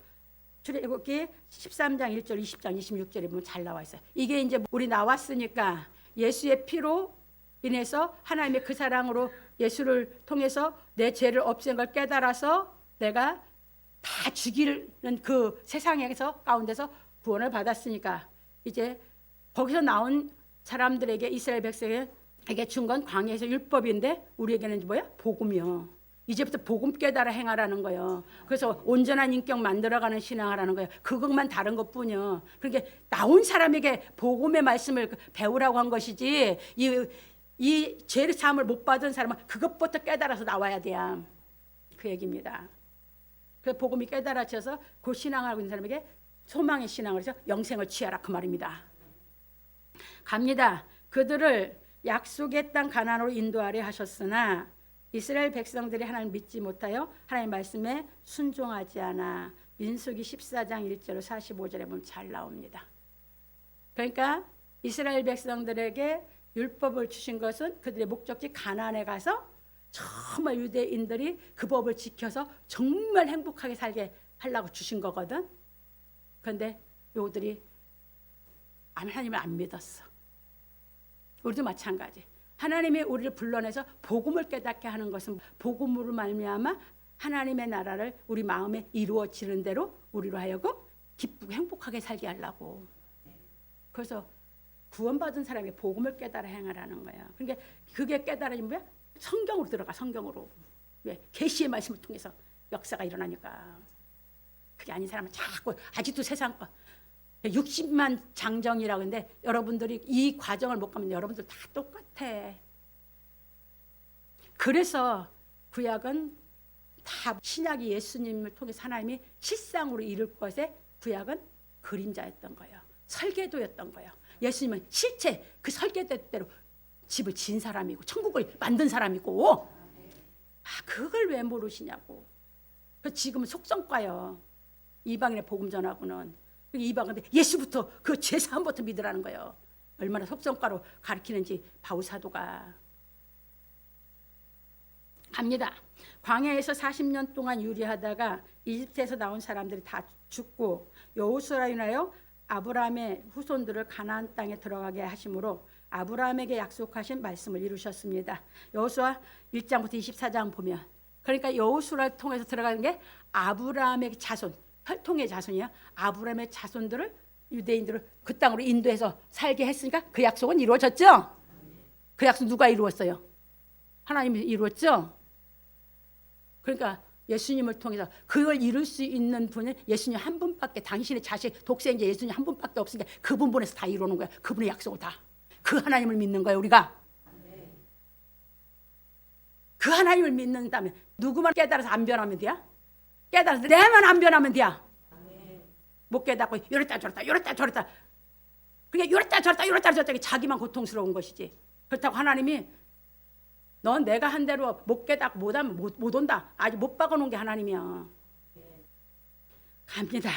출애굽기 13장 1절 20장 26절에 보면 잘 나와 있어요. 이게 이제 우리 나왔으니까 예수의 피로 인해서 하나님의 그 사랑으로 예수를 통해서 내 죄를 없앤 걸 깨달아서 내가 다 죽이는 그 세상에서 가운데서 구원을 받았으니까 이제 거기서 나온 사람들에게 이스라엘 백성에게 준 건 광야에서 율법인데 우리에게는 뭐야? 복음이요. 이제부터 복음 깨달아 행하라는 거예요. 그래서 온전한 인격 만들어가는 신앙하라는 거예요. 그것만 다른 것뿐이요. 그러니까 나온 사람에게 복음의 말씀을 배우라고 한 것이지 이 죄의 사함을 못 받은 사람은 그것부터 깨달아서 나와야 돼요. 그 얘기입니다. 그 복음이 깨달아져서 그 신앙하고 있는 사람에게 소망의 신앙을 해서 영생을 취하라 그 말입니다. 갑니다. 그들을 약속의 땅 가나안으로 인도하려 하셨으나 이스라엘 백성들이 하나님 믿지 못하여 하나님 말씀에 순종하지 않아. 민수기 14장 1절 45절에 보면 잘 나옵니다. 그러니까 이스라엘 백성들에게 율법을 주신 것은 그들의 목적지 가나안에 가서 정말 유대인들이 그 법을 지켜서 정말 행복하게 살게 하려고 주신 거거든. 그런데 요들이 하나님을 안 믿었어. 우리도 마찬가지. 하나님이 우리를 불러내서 복음을 깨닫게 하는 것은 복음으로 말미암아 하나님의 나라를 우리 마음에 이루어지는 대로 우리로 하여금 기쁘고 행복하게 살게 하려고. 그래서 구원받은 사람이 복음을 깨달아 행하라는 거야. 그러니까 그게 깨달아지면 뭐야? 성경으로 들어가. 성경으로. 왜? 계시의 말씀을 통해서 역사가 일어나니까. 그게 아닌 사람은 자꾸 아직도 세상 거 60만 장정이라고 하는데 여러분들이 이 과정을 못 가면 여러분들 다 똑같아. 그래서 구약은 다 신약이 예수님을 통해서 하나님이 실상으로 이룰 것에 구약은 그림자였던 거예요. 설계도였던 거예요. 예수님은 실체 그 설계도대로 집을 지은 사람이고 천국을 만든 사람이고 그걸 왜 모르시냐고. 그 지금은 속성과요. 이방인의 복음 전하고는 이방인데 예수부터 그 죄사함부터 믿으라는 거예요. 얼마나 속성과로 가르치는지 바울 사도가. 갑니다. 광야에서 40년 동안 유리하다가 이집트에서 나온 사람들이 다 죽고 여호수아로 인하여 아브라함의 후손들을 가나안 땅에 들어가게 하심으로 아브라함에게 약속하신 말씀을 이루셨습니다. 여호수아 1장부터 24장 보면 그러니까 여호수아를 통해서 들어가는 게 아브라함의 자손, 혈통의 자손이야. 아브라함의 자손들을 유대인들을 그 땅으로 인도해서 살게 했으니까 그 약속은 이루어졌죠. 그 약속 누가 이루었어요? 하나님이 이루었죠. 그러니까 예수님을 통해서 그걸 이룰 수 있는 분은 예수님 한 분밖에, 당신의 자식 독생자 예수님 한 분밖에 없으니까 그분 보내서 다 이루는 거야. 그분의 약속을 다. 그 하나님을 믿는 거예요, 우리가. 그 하나님을 믿는다면 누구만 깨달아서 안 변하면 돼야? 깨달아서 내만 안 변하면 돼야? 못 깨닫고 이랬다 저랬다 이랬다 저랬다. 그러니까 이랬다 저랬다 이랬다 저랬다 자기만 고통스러운 것이지. 그렇다고 하나님이 넌 내가 한 대로 못 깨닫고 못하면 못 온다. 아직 못 박아놓은 게 하나님이야. 갑니다.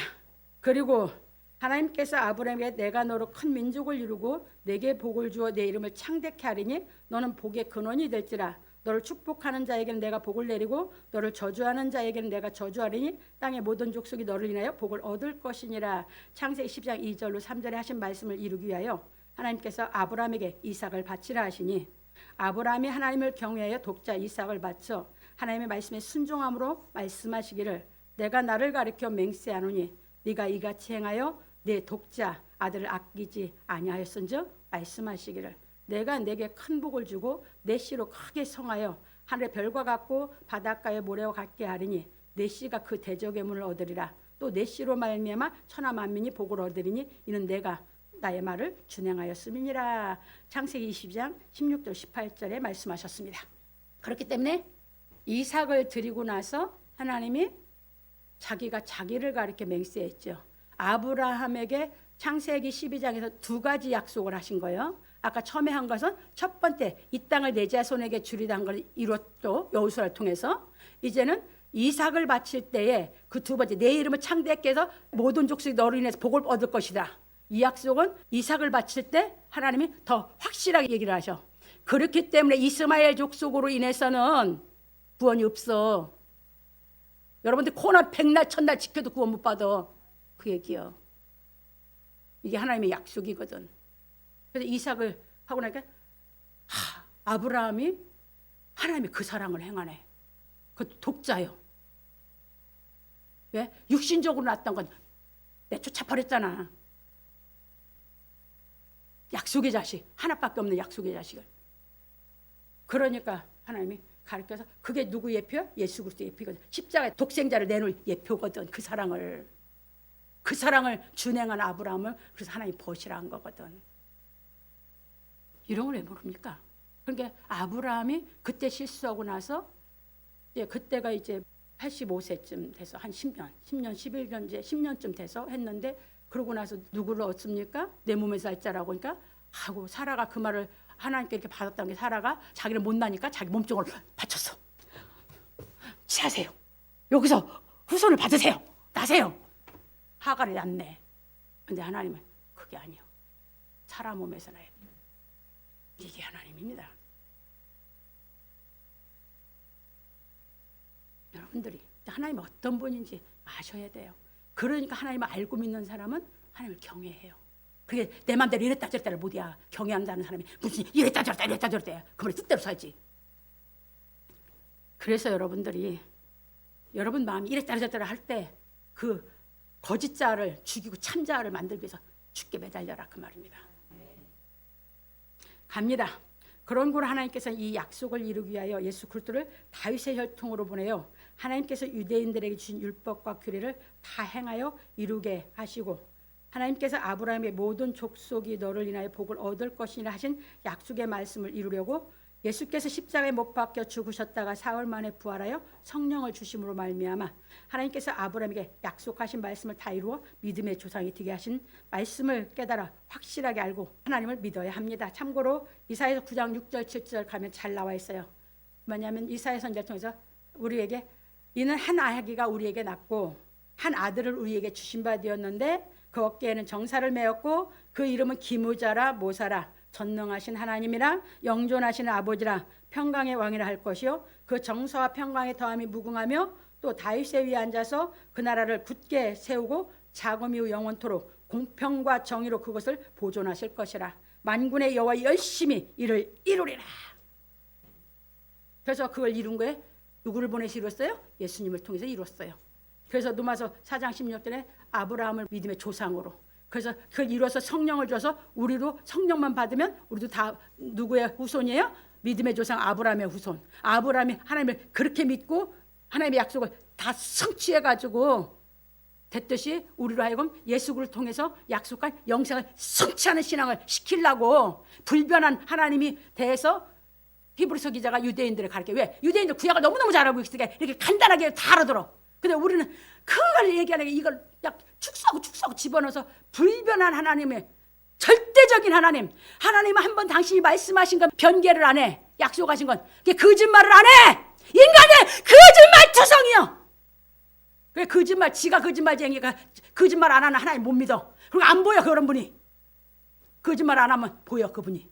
그리고 하나님께서 아브라함에게 내가 너로 큰 민족을 이루고 내게 복을 주어 내 이름을 창대케 하리니 너는 복의 근원이 될지라. 너를 축복하는 자에게는 내가 복을 내리고 너를 저주하는 자에게는 내가 저주하리니 땅의 모든 족속이 너를 인하여 복을 얻을 것이니라. 창세기 10장 2절로 3절에 하신 말씀을 이루기 위하여 하나님께서 아브라함에게 이삭을 바치라 하시니 아브라함이 하나님을 경외하여 독자 이삭을 바쳐 하나님의 말씀에 순종함으로 말씀하시기를 내가 나를 가리켜 맹세하노니 네가 이같이 행하여 내 독자 아들을 아끼지 아니하였은즉 말씀하시기를 내가 내게 큰 복을 주고 내 씨로 크게 성하여 하늘의 별과 같고 바닷가의 모래와 같게 하리니 내 씨가 그 대적의 문을 얻으리라. 또 내 씨로 말미암아 천하 만민이 복을 얻으리니 이는 내가 나의 말을 준행하였음이니라. 창세기 20장 16절 18절에 말씀하셨습니다. 그렇기 때문에 이삭을 드리고 나서 하나님이 자기가 자기를 가리켜 맹세했죠. 아브라함에게 창세기 12장에서 두 가지 약속을 하신 거예요. 아까 처음에 한 것은 첫 번째 이 땅을 내 자손에게 주리다 한 걸 이뤘죠. 여호수아를 통해서. 이제는 이삭을 바칠 때에 그 두 번째 내 이름을 창대케 해서 모든 족속이 너로 인해서 복을 얻을 것이다. 이 약속은 이삭을 바칠 때 하나님이 더 확실하게 얘기를 하셔. 그렇기 때문에 이스마엘 족속으로 인해서는 구원이 없어. 여러분들 코로나 100날 1000날 지켜도 구원 못 받아. 그 얘기요. 이게 하나님의 약속이거든. 그래서 이삭을 하고 나니까 아브라함이 하나님의 그 사랑을 행하네. 그 독자요. 왜? 육신적으로 낳았던 건 내쫓아 버렸잖아. 약속의 자식, 하나밖에 없는 약속의 자식을. 그러니까 하나님이 가르쳐서 그게 누구 예표야? 예수 그리스도 예표거든. 십자가에 독생자를 내놓을 예표거든. 그 사랑을 준행한 아브라함을 그래서 하나님이 보시라 한 거거든. 이런 걸 왜 모릅니까? 그러니까 아브라함이 그때 실수하고 나서 이제 그때가 이제 85세쯤 돼서 한 10년, 11년 이제 10년쯤 돼서 했는데 그러고 나서 누구를 얻습니까? 내 몸에서 할 자라고 하니까 하고 사라가 그 말을 하나님께 이렇게 받았다는 게 사라가 자기를 못 나니까 자기 몸종을 바쳤어. 취하세요. 여기서 후손을 받으세요. 나세요. 하가를 낳네. 근데 하나님은 그게 아니요. 사라 몸에서 나야 돼. 이게 하나님입니다. 여러분들이 하나님이 어떤 분인지 아셔야 돼요. 그러니까 하나님을 알고 믿는 사람은 하나님을 경외해요. 그게 내 맘대로 이랬다 저랬다를 못이야. 경외한다는 사람이 무슨 이랬다 저랬다 그 말의 뜻대로 살지. 그래서 여러분들이 여러분 마음이 이랬다 저랬다 할 때 그 거짓자를 죽이고 참자를 만들기 위해서 죽게 매달려라 그 말입니다. 갑니다. 그런 거로 하나님께서는 이 약속을 이루기 위하여 예수 그리스도를 다윗의 혈통으로 보내요. 하나님께서 유대인들에게 주신 율법과 규례를 다 행하여 이루게 하시고, 하나님께서 아브라함의 모든 족속이 너를 인하여 복을 얻을 것이라 하신 약속의 말씀을 이루려고 예수께서 십자가에 못 박혀 죽으셨다가 사흘 만에 부활하여 성령을 주심으로 말미암아 하나님께서 아브라함에게 약속하신 말씀을 다 이루어 믿음의 조상이 되게 하신 말씀을 깨달아 확실하게 알고 하나님을 믿어야 합니다. 참고로 이사야서 9장 6절 7절 가면 잘 나와 있어요. 뭐냐면 이사야 선지자를 통해서 우리에게 이는 한 아기가 우리에게 낳고 한 아들을 우리에게 주신 바 되었는데 그 어깨에는 정사를 메었고 그 이름은 기무자라 모사라 전능하신 하나님이라 영존하시는 아버지라 평강의 왕이라 할 것이요 그 정서와 평강의 더함이 무궁하며 또 다윗의 위에 앉아서 그 나라를 굳게 세우고 자금 이후 영원토록 공평과 정의로 그것을 보존하실 것이라. 만군의 여호와 열심히 이를 이루리라. 그래서 그걸 이룬 거에 누구를 보내서 이뤘어요? 예수님을 통해서 이뤘어요. 그래서 로마서 4장 16절에 아브라함을 믿음의 조상으로, 그래서 그걸 이루어서 성령을 줘서 우리도 성령만 받으면 우리도 다 누구의 후손이에요? 믿음의 조상 아브라함의 후손. 아브라함이 하나님을 그렇게 믿고 하나님의 약속을 다 성취해가지고 됐듯이 우리로 하여금 예수를 통해서 약속한 영생을 성취하는 신앙을 시키려고 불변한 하나님이 대해서 히브리서 기자가 유대인들을 가르쳐. 왜? 유대인들 구약을 너무너무 잘 알고 있으니까 이렇게 간단하게 다 알아들어. 근데 우리는 그걸 얘기하는 게 이걸 약 축소하고 집어넣어서 불변한 하나님의 절대적인 하나님, 하나님은 한번 당신이 말씀하신 건 변개를 안 해. 약속하신 건 그게 거짓말을 안 해. 인간의 거짓말투성이요. 그래, 거짓말, 지가 거짓말쟁이가 거짓말 안 하는 하나님 못 믿어. 그리고 안 보여. 그런 분이 거짓말 안 하면 보여. 그분이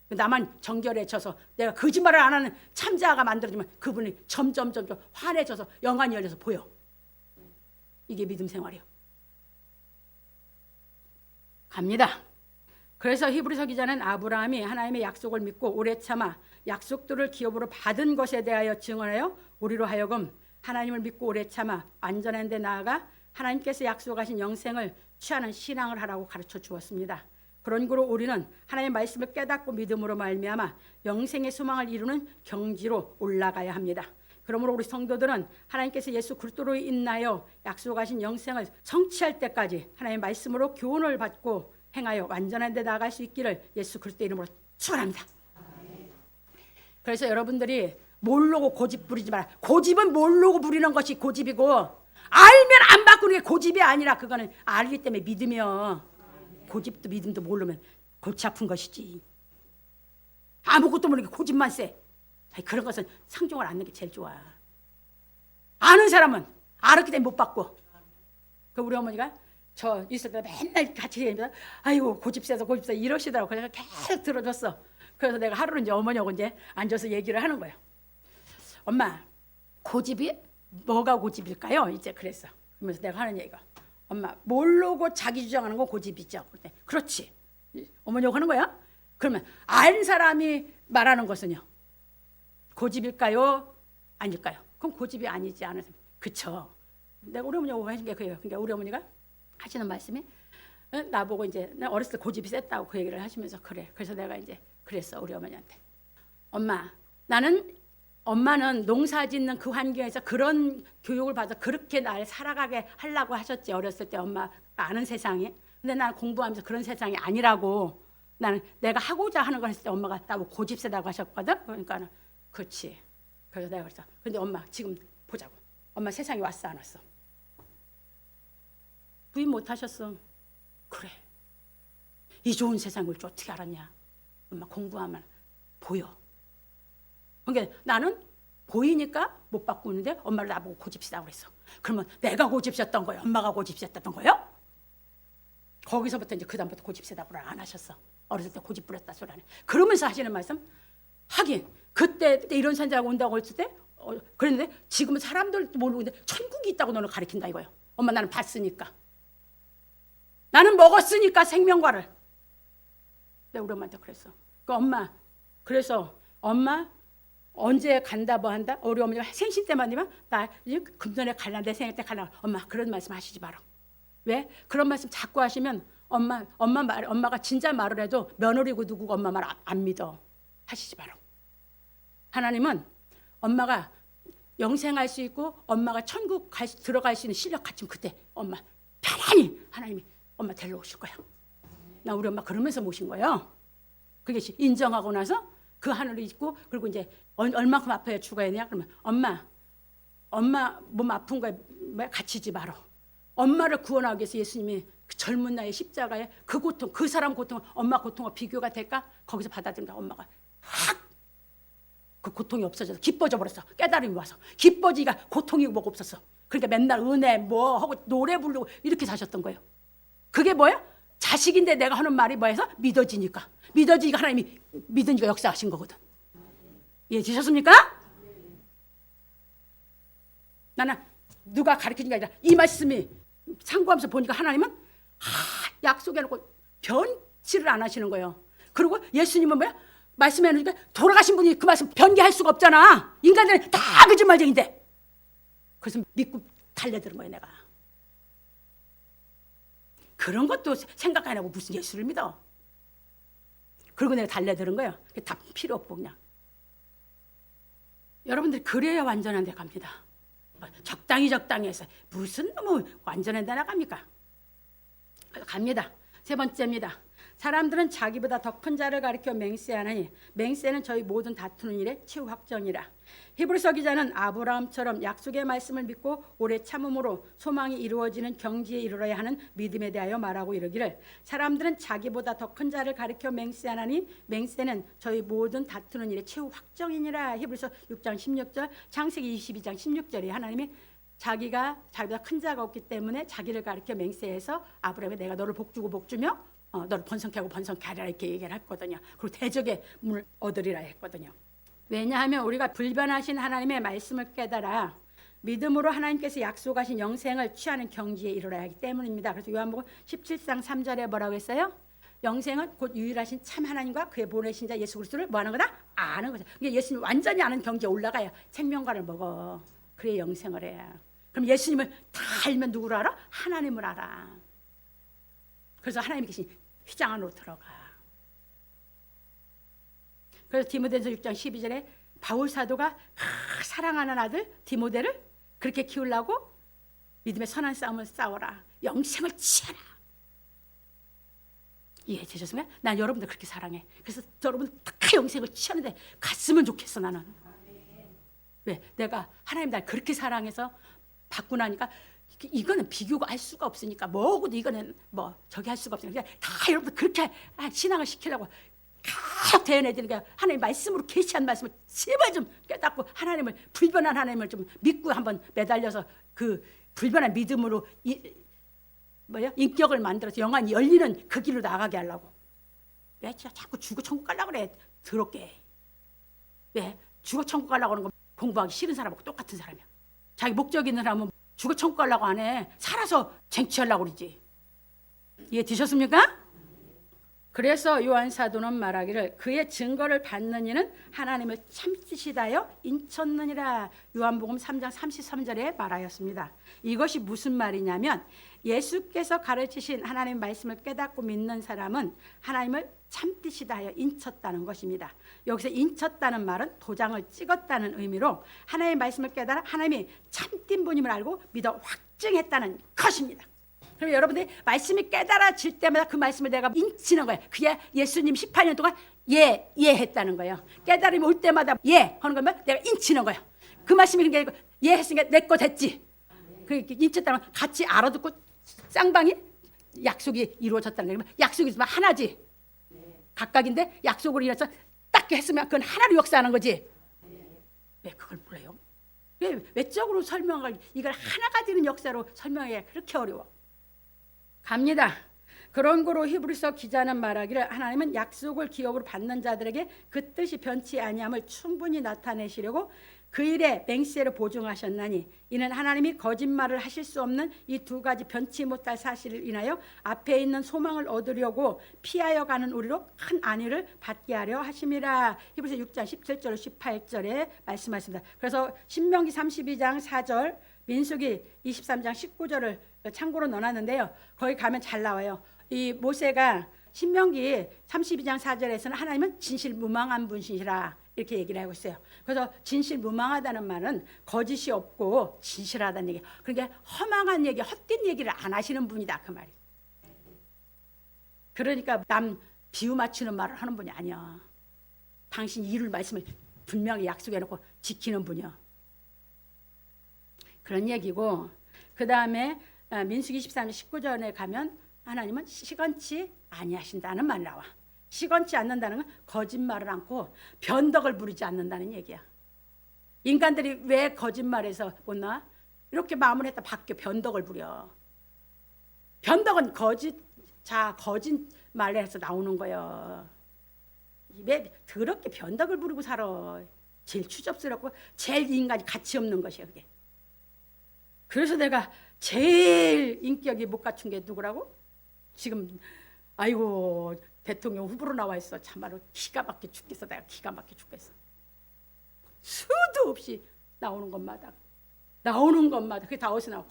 나만 정결해져서 내가 거짓말을 안 하는 참자가 만들어지면 그분이 점점 환해져서 영안이 열려서 보여. 이게 믿음 생활이에요. 갑니다. 그래서 히브리서 기자는 아브라함이 하나님의 약속을 믿고 오래 참아 약속들을 기업으로 받은 것에 대하여 증언하여 우리로 하여금 하나님을 믿고 오래 참아 완전한 데 나아가 하나님께서 약속하신 영생을 취하는 신앙을 하라고 가르쳐 주었습니다. 그런 거로 우리는 하나님의 말씀을 깨닫고 믿음으로 말미암아 영생의 소망을 이루는 경지로 올라가야 합니다. 그러므로 우리 성도들은 하나님께서 예수 그리스도로 인하여 약속하신 영생을 성취할 때까지 하나님의 말씀으로 교훈을 받고 행하여 완전한 데 나아갈 수 있기를 예수 그리스도의 이름으로 축원합니다. 그래서 여러분들이 모르고 고집 부리지 마라. 고집은 모르고 부리는 것이 고집이고 알면 안 바꾸는 게 고집이 아니라 그거는 알기 때문에 믿으며, 고집도 믿음도 모르면 골치 아픈 것이지. 아무것도 모르게 고집만 세. 아니, 그런 것은 상종을 않는 게 제일 좋아. 아는 사람은 알았기 때문에 못 받고. 그 우리 어머니가 저 있을 때 맨날 같이 얘기합니다. 아이고 고집 세서 이러시더라고. 그래서 계속 들어줬어. 그래서 내가 하루는 이제 어머니하고 이제 앉아서 얘기를 하는 거예요. 엄마, 고집이 뭐가 고집일까요? 이제 그랬어. 그러면서 내가 하는 얘기가, 엄마, 모르고 자기 주장하는 거 고집이죠. 그랬더니, 그렇지. 어머니하고 하는 거야? 그러면 안 사람이 말하는 것은요, 고집일까요? 아닐까요? 그럼 고집이 아니지 않은 사람. 그쵸? 내가 우리 어머니하고 하신 게 그래요. 그러니까 우리 어머니가 하시는 말씀이 나보고 이제 나 어렸을 때 고집이 셌다고 그 얘기를 하시면서 그래. 그래서 내가 이제 그랬어. 우리 어머니한테. 엄마는 농사 짓는 그 환경에서 그런 교육을 받아 그렇게 날 살아가게 하려고 하셨지. 어렸을 때 엄마가 아는 세상에. 근데 나는 공부하면서 그런 세상이 아니라고. 나는 내가 하고자 하는 걸 했을 때 엄마가 나보고 고집 세다고 하셨거든. 그러니까는 그렇지. 그래서 내가 그랬어. 근데 엄마 지금 보자고. 엄마 세상에 왔어 안 왔어? 부인 못 하셨어. 그래. 이 좋은 세상을 올 줄 어떻게 알았냐? 엄마 공부하면 보여. 그러니까 나는 보이니까 못 바꾸는데 엄마를 나보고 고집세다고 그랬어. 그러면 내가 고집셌던 거예요? 엄마가 고집셌던 거예요? 거기서부터 이제 그다음부터 고집세다고 안 하셨어. 어렸을 때 고집 부렸다 소리 안 해. 그러면서 하시는 말씀, 하긴 그때 이런 선자가 온다고 했을 때 그랬는데 지금은 사람들도 모르고 있는데 천국이 있다고 너는 가르친다 이거예요. 엄마 나는 봤으니까. 나는 먹었으니까 생명과를. 내가 우리 엄마한테 그랬어. 그 엄마, 그래서 엄마 언제 간다 뭐 한다? 우리 어머니가 생신 때만 되면 나 금년에 갈라, 내 생일 때 갈라. 엄마 그런 말씀 하시지 마라. 왜? 그런 말씀 자꾸 하시면 엄마가 진짜 말을 해도 며느리고 누구고 엄마 말 안 믿어. 하시지 마라. 하나님은 엄마가 영생할 수 있고 엄마가 천국 들어갈 수 있는 실력 갖추면 그때 엄마 편안히 하나님이 엄마 데리러 오실 거야. 나 우리 엄마 그러면서 모신 거예요. 그게 인정하고 나서 그 하늘이 있고 그리고 이제 얼마큼 아파야 죽어야 되냐 그러면 엄마 몸 아픈 거에 갇히지 마라. 엄마를 구원하기 위해서 예수님이 그 젊은 나이에 십자가에 그 고통, 그 사람 고통은 엄마 고통과 비교가 될까? 거기서 받아들인다. 엄마가 확 그 고통이 없어져서 기뻐져 버렸어. 깨달음이 와서 기뻐지기가 고통이 뭐가 없었어. 그러니까 맨날 은혜 뭐 하고 노래 부르고 이렇게 사셨던 거예요. 그게 뭐예요? 자식인데 내가 하는 말이 뭐해서 믿어지니까 하나님이 믿으니까 역사하신 거거든. 이해되셨습니까? 나는 누가 가르치는 게 아니라 이 말씀이 참고하면서 보니까 하나님은 약속해놓고 변치를 안 하시는 거예요. 그리고 예수님은 뭐야? 말씀해놓으니까 돌아가신 분이 그 말씀 변개할 수가 없잖아. 인간들은 다 거짓말쟁인데. 그래서 믿고 달려드는 거예요. 내가 그런 것도 생각 안 하고 무슨 예수를 믿어. 그리고 내가 달려드는 거예요. 다 필요 없고 그냥. 여러분들이 그래야 완전한 데 갑니다. 적당히 해서 무슨 너무 완전한 데 나갑니까? 갑니다. 세 번째입니다. 사람들은 자기보다 더 큰 자를 가리켜 맹세하나니 맹세는 저희 모든 다투는 일의 최후 확정이라. 히브리서 기자는 아브라함처럼 약속의 말씀을 믿고 오래 참음으로 소망이 이루어지는 경지에 이르러야 하는 믿음에 대하여 말하고 이르기를 사람들은 자기보다 더 큰 자를 가리켜 맹세하나니 맹세는 저희 모든 다투는 일의 최후 확정이니라. 히브리서 6장 16절, 창세기 22장 16절에 하나님이 자기가 자기보다 큰 자가 없기 때문에 자기를 가리켜 맹세해서 아브라함에 내가 너를 복주고 복주며 너를 번성케 하고 번성케 하리라 이렇게 얘기를 했거든요. 그리고 대적의 문을 얻으리라 했거든요. 왜냐하면 우리가 불변하신 하나님의 말씀을 깨달아 믿음으로 하나님께서 약속하신 영생을 취하는 경지에 이르러야 하기 때문입니다. 그래서 요한복음 17장 3절에 뭐라고 했어요? 영생은 곧 유일하신 참 하나님과 그의 보내신 자 예수 그리스도를 뭐 하는 거다? 아는 거죠. 그러니까 예수님 완전히 아는 경지에 올라가야 생명과를 먹어. 그래야 영생을 해. 그럼 예수님을 다 알면 누구를 알아? 하나님을 알아. 그래서 하나님이 계신 휘장 안으로 들어가. 그래서 디모데전서 6장 12절에 바울 사도가 사랑하는 아들 디모데를 그렇게 키우려고 믿음의 선한 싸움을 싸워라. 영생을 취하라. 이해되셨습니까? 난 여러분들 그렇게 사랑해. 그래서 여러분 다 영생을 취하는데 갔으면 좋겠어 나는. 왜? 내가 하나님 날 그렇게 사랑해서 받고 나니까 이거는 비교가 할 수가 없으니까 뭐고도 이거는 뭐 저기 할 수가 없으니까 다 여러분들 그렇게 신앙을 시키려고 계속 대연해지니까 하나님 말씀으로 계시한 말씀을 제발 좀 깨닫고 하나님을 불변한 하나님을 좀 믿고 한번 매달려서 그 불변한 믿음으로 인격을 만들어서 영안이 열리는 그 길로 나가게 하려고. 왜 자꾸 죽어 천국 가려고 그래 더럽게. 왜 죽어 천국 가려고 하는 거 공부하기 싫은 사람하고 똑같은 사람이야. 자기 목적 있는 사람은 죽어 천국 가려고 안 해. 살아서 쟁취하려고 그러지. 이해되셨습니까? 그래서 요한 사도는 말하기를 그의 증거를 받는 이는 하나님을 참으시다여 인쳤느니라. 요한복음 3장 33절에 말하였습니다. 이것이 무슨 말이냐면 예수께서 가르치신 하나님의 말씀을 깨닫고 믿는 사람은 하나님을 참으시다 하여 인쳤다는 것입니다. 여기서 인쳤다는 말은 도장을 찍었다는 의미로 하나님의 말씀을 깨달아 하나님이 참된 분임을 알고 믿어 확증했다는 것입니다. 그럼 여러분들이 말씀이 깨달아질 때마다 그 말씀을 내가 인치는 거예요. 그게 예수님 18년 동안 했다는 거예요. 깨달음이 올 때마다 하는 거면 내가 인치는 거예요. 그 말씀이 그게 아니고 했으니까 내 거 됐지. 그렇게 인쳤다는 건 같이 알아듣고 쌍방이 약속이 이루어졌다는 거예요. 약속이 있으면 하나지. 각각인데 약속으로 인해서 딱 했으면 그건 하나로 역사하는 거지. 왜 그걸 몰라요? 왜 외적으로 설명할 이걸 하나가 되는 역사로 설명해야 그렇게 어려워. 갑니다. 그런 거로 히브리서 기자는 말하기를 하나님은 약속을 기업으로 받는 자들에게 그 뜻이 변치 아니함을 충분히 나타내시려고 그 일에 맹세를 보증하셨나니 이는 하나님이 거짓말을 하실 수 없는 이 두 가지 변치 못할 사실을 인하여 앞에 있는 소망을 얻으려고 피하여 가는 우리로 큰 안위를 받게 하려 하심이라. 히브리서 6장 17절 18절에 말씀하십니다. 그래서 신명기 32장 4절 민수기 23장 19절을 참고로 넣어놨는데요. 거기 가면 잘 나와요. 이 모세가 신명기 32장 4절에서는 하나님은 진실무망한 분이시라 이렇게 얘기를 하고 있어요. 그래서 진실무망하다는 말은 거짓이 없고 진실하다는 얘기. 그러니까 허망한 얘기, 헛된 얘기를 안 하시는 분이다 그 말이. 그러니까 남 비유 맞추는 말을 하는 분이 아니야. 당신 이룰 말씀을 분명히 약속해놓고 지키는 분이야. 그런 얘기고, 그 다음에 민수기 23장 19절에 가면 하나님은 시건치 아니하신다는 말이 나와. 시건치 않는다는 건 거짓말을 않고 변덕을 부리지 않는다는 얘기야. 인간들이 왜 거짓말해서 못 나와? 이렇게 마음을 했다 바뀌어 변덕을 부려. 변덕은 거짓말에서 나오는 거예요. 왜 더럽게 변덕을 부리고 살아? 제일 추접스럽고 제일 인간이 가치 없는 것이야 그게. 그래서 내가 제일 인격이 못 갖춘 게 누구라고? 지금 아이고 대통령 후보로 나와 있어. 참말로 기가 막혀 죽겠어. 내가 기가 막혀 죽겠어. 수도 없이 나오는 것마다 그게 다 어디서 나와?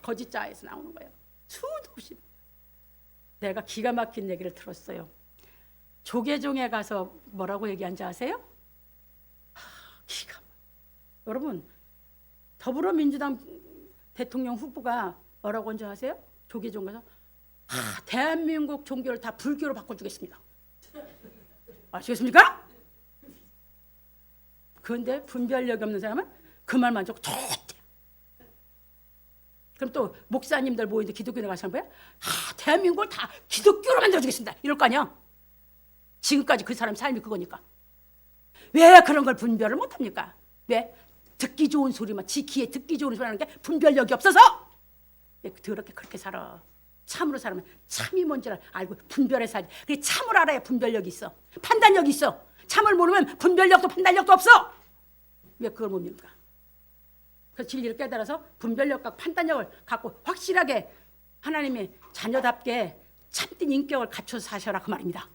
거짓자에서 나오는 거예요. 수도 없이. 내가 기가 막힌 얘기를 들었어요. 조계종에 가서 뭐라고 얘기한지 아세요? 여러분, 더불어민주당 대통령 후보가 뭐라고 한 줄 아세요? 조계종 가서 대한민국 종교를 다 불교로 바꿔주겠습니다. 아시겠습니까? 그런데 분별력이 없는 사람은 그 말만 듣고 좋대. 그럼 또 목사님들 모이는데 기독교에 가시는 거야? 대한민국을 다 기독교로 만들어주겠습니다. 이럴 거 아니야? 지금까지 그 사람 삶이 그거니까. 왜 그런 걸 분별을 못합니까? 왜? 듣기 좋은 소리만, 지 귀에 듣기 좋은 소리 하는 게 분별력이 없어서 왜 더럽게 그렇게 살아? 참으로 살면 참이 뭔지를 알고 분별해서 하지. 그게 참을 알아야 분별력이 있어. 판단력이 있어. 참을 모르면 분별력도 판단력도 없어. 왜 그걸 못 믿을까? 그 진리를 깨달아서 분별력과 판단력을 갖고 확실하게 하나님의 자녀답게 참된 인격을 갖춰서 사셔라 그 말입니다.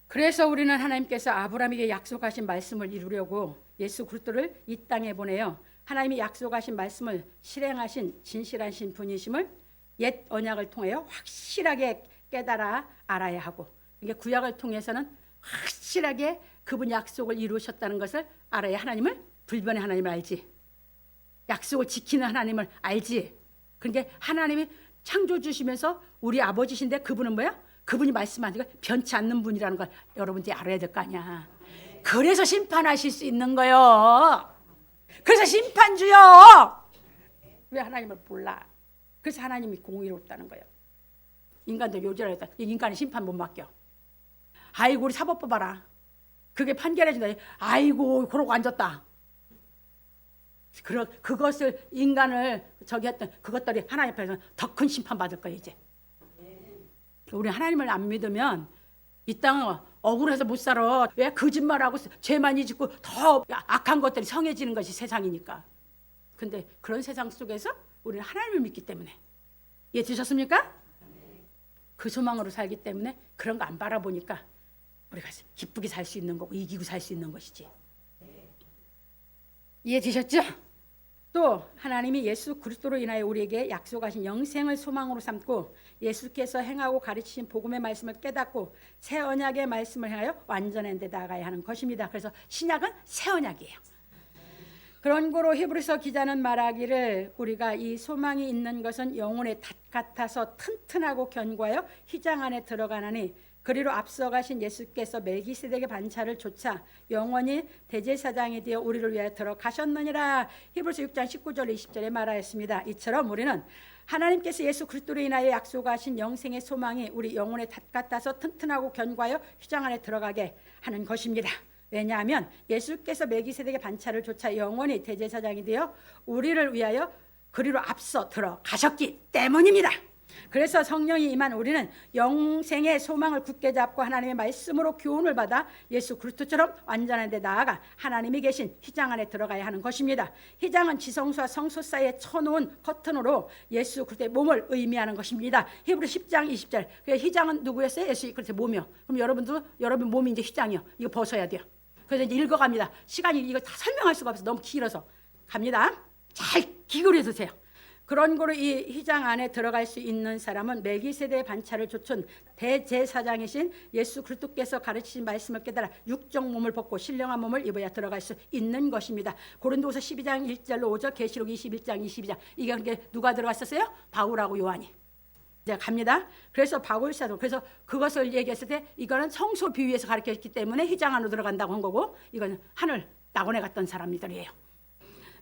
그래서 우리는 하나님께서 아브라함에게 약속하신 말씀을 이루려고 예수 그리스도를 이 땅에 보내요. 하나님이 약속하신 말씀을 실행하신 진실하신 분이심을 옛 언약을 통하여 확실하게 깨달아 알아야 하고, 이게 구약을 통해서는 확실하게 그분이 약속을 이루셨다는 것을 알아야 하나님을, 불변의 하나님을 알지. 약속을 지키는 하나님을 알지. 그러니까 하나님이 창조 주시면서 우리 아버지신데 그분은 뭐야? 그분이 말씀하시고 변치 않는 분이라는 걸 여러분들이 알아야 될 거 아니야. 그래서 심판하실 수 있는 거요. 그래서 심판주요. 왜 하나님을 몰라? 그래서 하나님이 공의롭다는 거예요. 인간도 요절을 했다. 인간이 심판 못 맡겨. 아이고 우리 사법부 봐라. 그게 판결해준다. 아이고 그러고 앉았다. 그것을 인간을 저기 했던 그것들이 하나님 앞에서 더 큰 심판 받을 거예요 이제. 우리 하나님을 안 믿으면 이 땅은 억울해서 못 살아. 왜? 거짓말하고 죄 많이 짓고 더 악한 것들이 성해지는 것이 세상이니까. 근데 그런 세상 속에서 우리는 하나님을 믿기 때문에, 이해 되셨습니까? 그 소망으로 살기 때문에 그런 거 안 바라보니까 우리가 기쁘게 살 수 있는 거고 이기고 살 수 있는 것이지. 이해 되셨죠? 또 하나님이 예수 그리스도로 인하여 우리에게 약속하신 영생을 소망으로 삼고 예수께서 행하고 가르치신 복음의 말씀을 깨닫고 새 언약의 말씀을 행하여 완전한 데 나아가야 하는 것입니다. 그래서 신약은 새 언약이에요. 그런 거로 히브리서 기자는 말하기를 우리가 이 소망이 있는 것은 영혼의 닷 같아서 튼튼하고 견고하여 휘장 안에 들어가나니 그리로 앞서가신 예수께서 멜기세덱의 반차를 좇아 영원히 대제사장이 되어 우리를 위하여 들어가셨느니라. 히브리서 6장 19절 20절에 말하였습니다. 이처럼 우리는 하나님께서 예수 그리스도로 인하여 약속하신 영생의 소망이 우리 영혼의 닷 같아서 튼튼하고 견고하여 휘장 안에 들어가게 하는 것입니다. 왜냐하면 예수께서 멜기세덱의 반차를 좇아 영원히 대제사장이 되어 우리를 위하여 그리로 앞서 들어가셨기 때문입니다. 그래서 성령이 임한 우리는 영생의 소망을 굳게 잡고 하나님의 말씀으로 교훈을 받아 예수 그리스도처럼 완전한 데 나아가 하나님이 계신 휘장 안에 들어가야 하는 것입니다. 휘장은 지성소와 성소 사이에 쳐놓은 커튼으로 예수 그리스도의 몸을 의미하는 것입니다. 히브리 10장 20절. 휘장은 누구였어요? 예수 그리스도의 몸이요. 그럼 여러분도 여러분 몸이 이제 휘장이요. 이거 벗어야 돼요. 그래서 이제 읽어갑니다. 시간이 이거 다 설명할 수가 없어서 너무 길어서 갑니다. 잘 기울여 드세요. 그런 거로 이 휘장 안에 들어갈 수 있는 사람은 멜기세덱의 반차를 좇은 대제사장이신 예수 그리스도께서 가르치신 말씀을 깨달아 육적 몸을 벗고 신령한 몸을 입어야 들어갈 수 있는 것입니다. 고린도후서 12장 1절로 5절, 계시록 21장 22장. 이게 그게 누가 들어갔었어요? 바울하고 요한이. 이제 갑니다. 그래서 바울 사도, 그래서 그것을 얘기했을 때 이거는 성소 비유에서 가르쳤기 때문에 휘장 안으로 들어간다고 한 거고, 이건 하늘 낙원에 갔던 사람들이에요.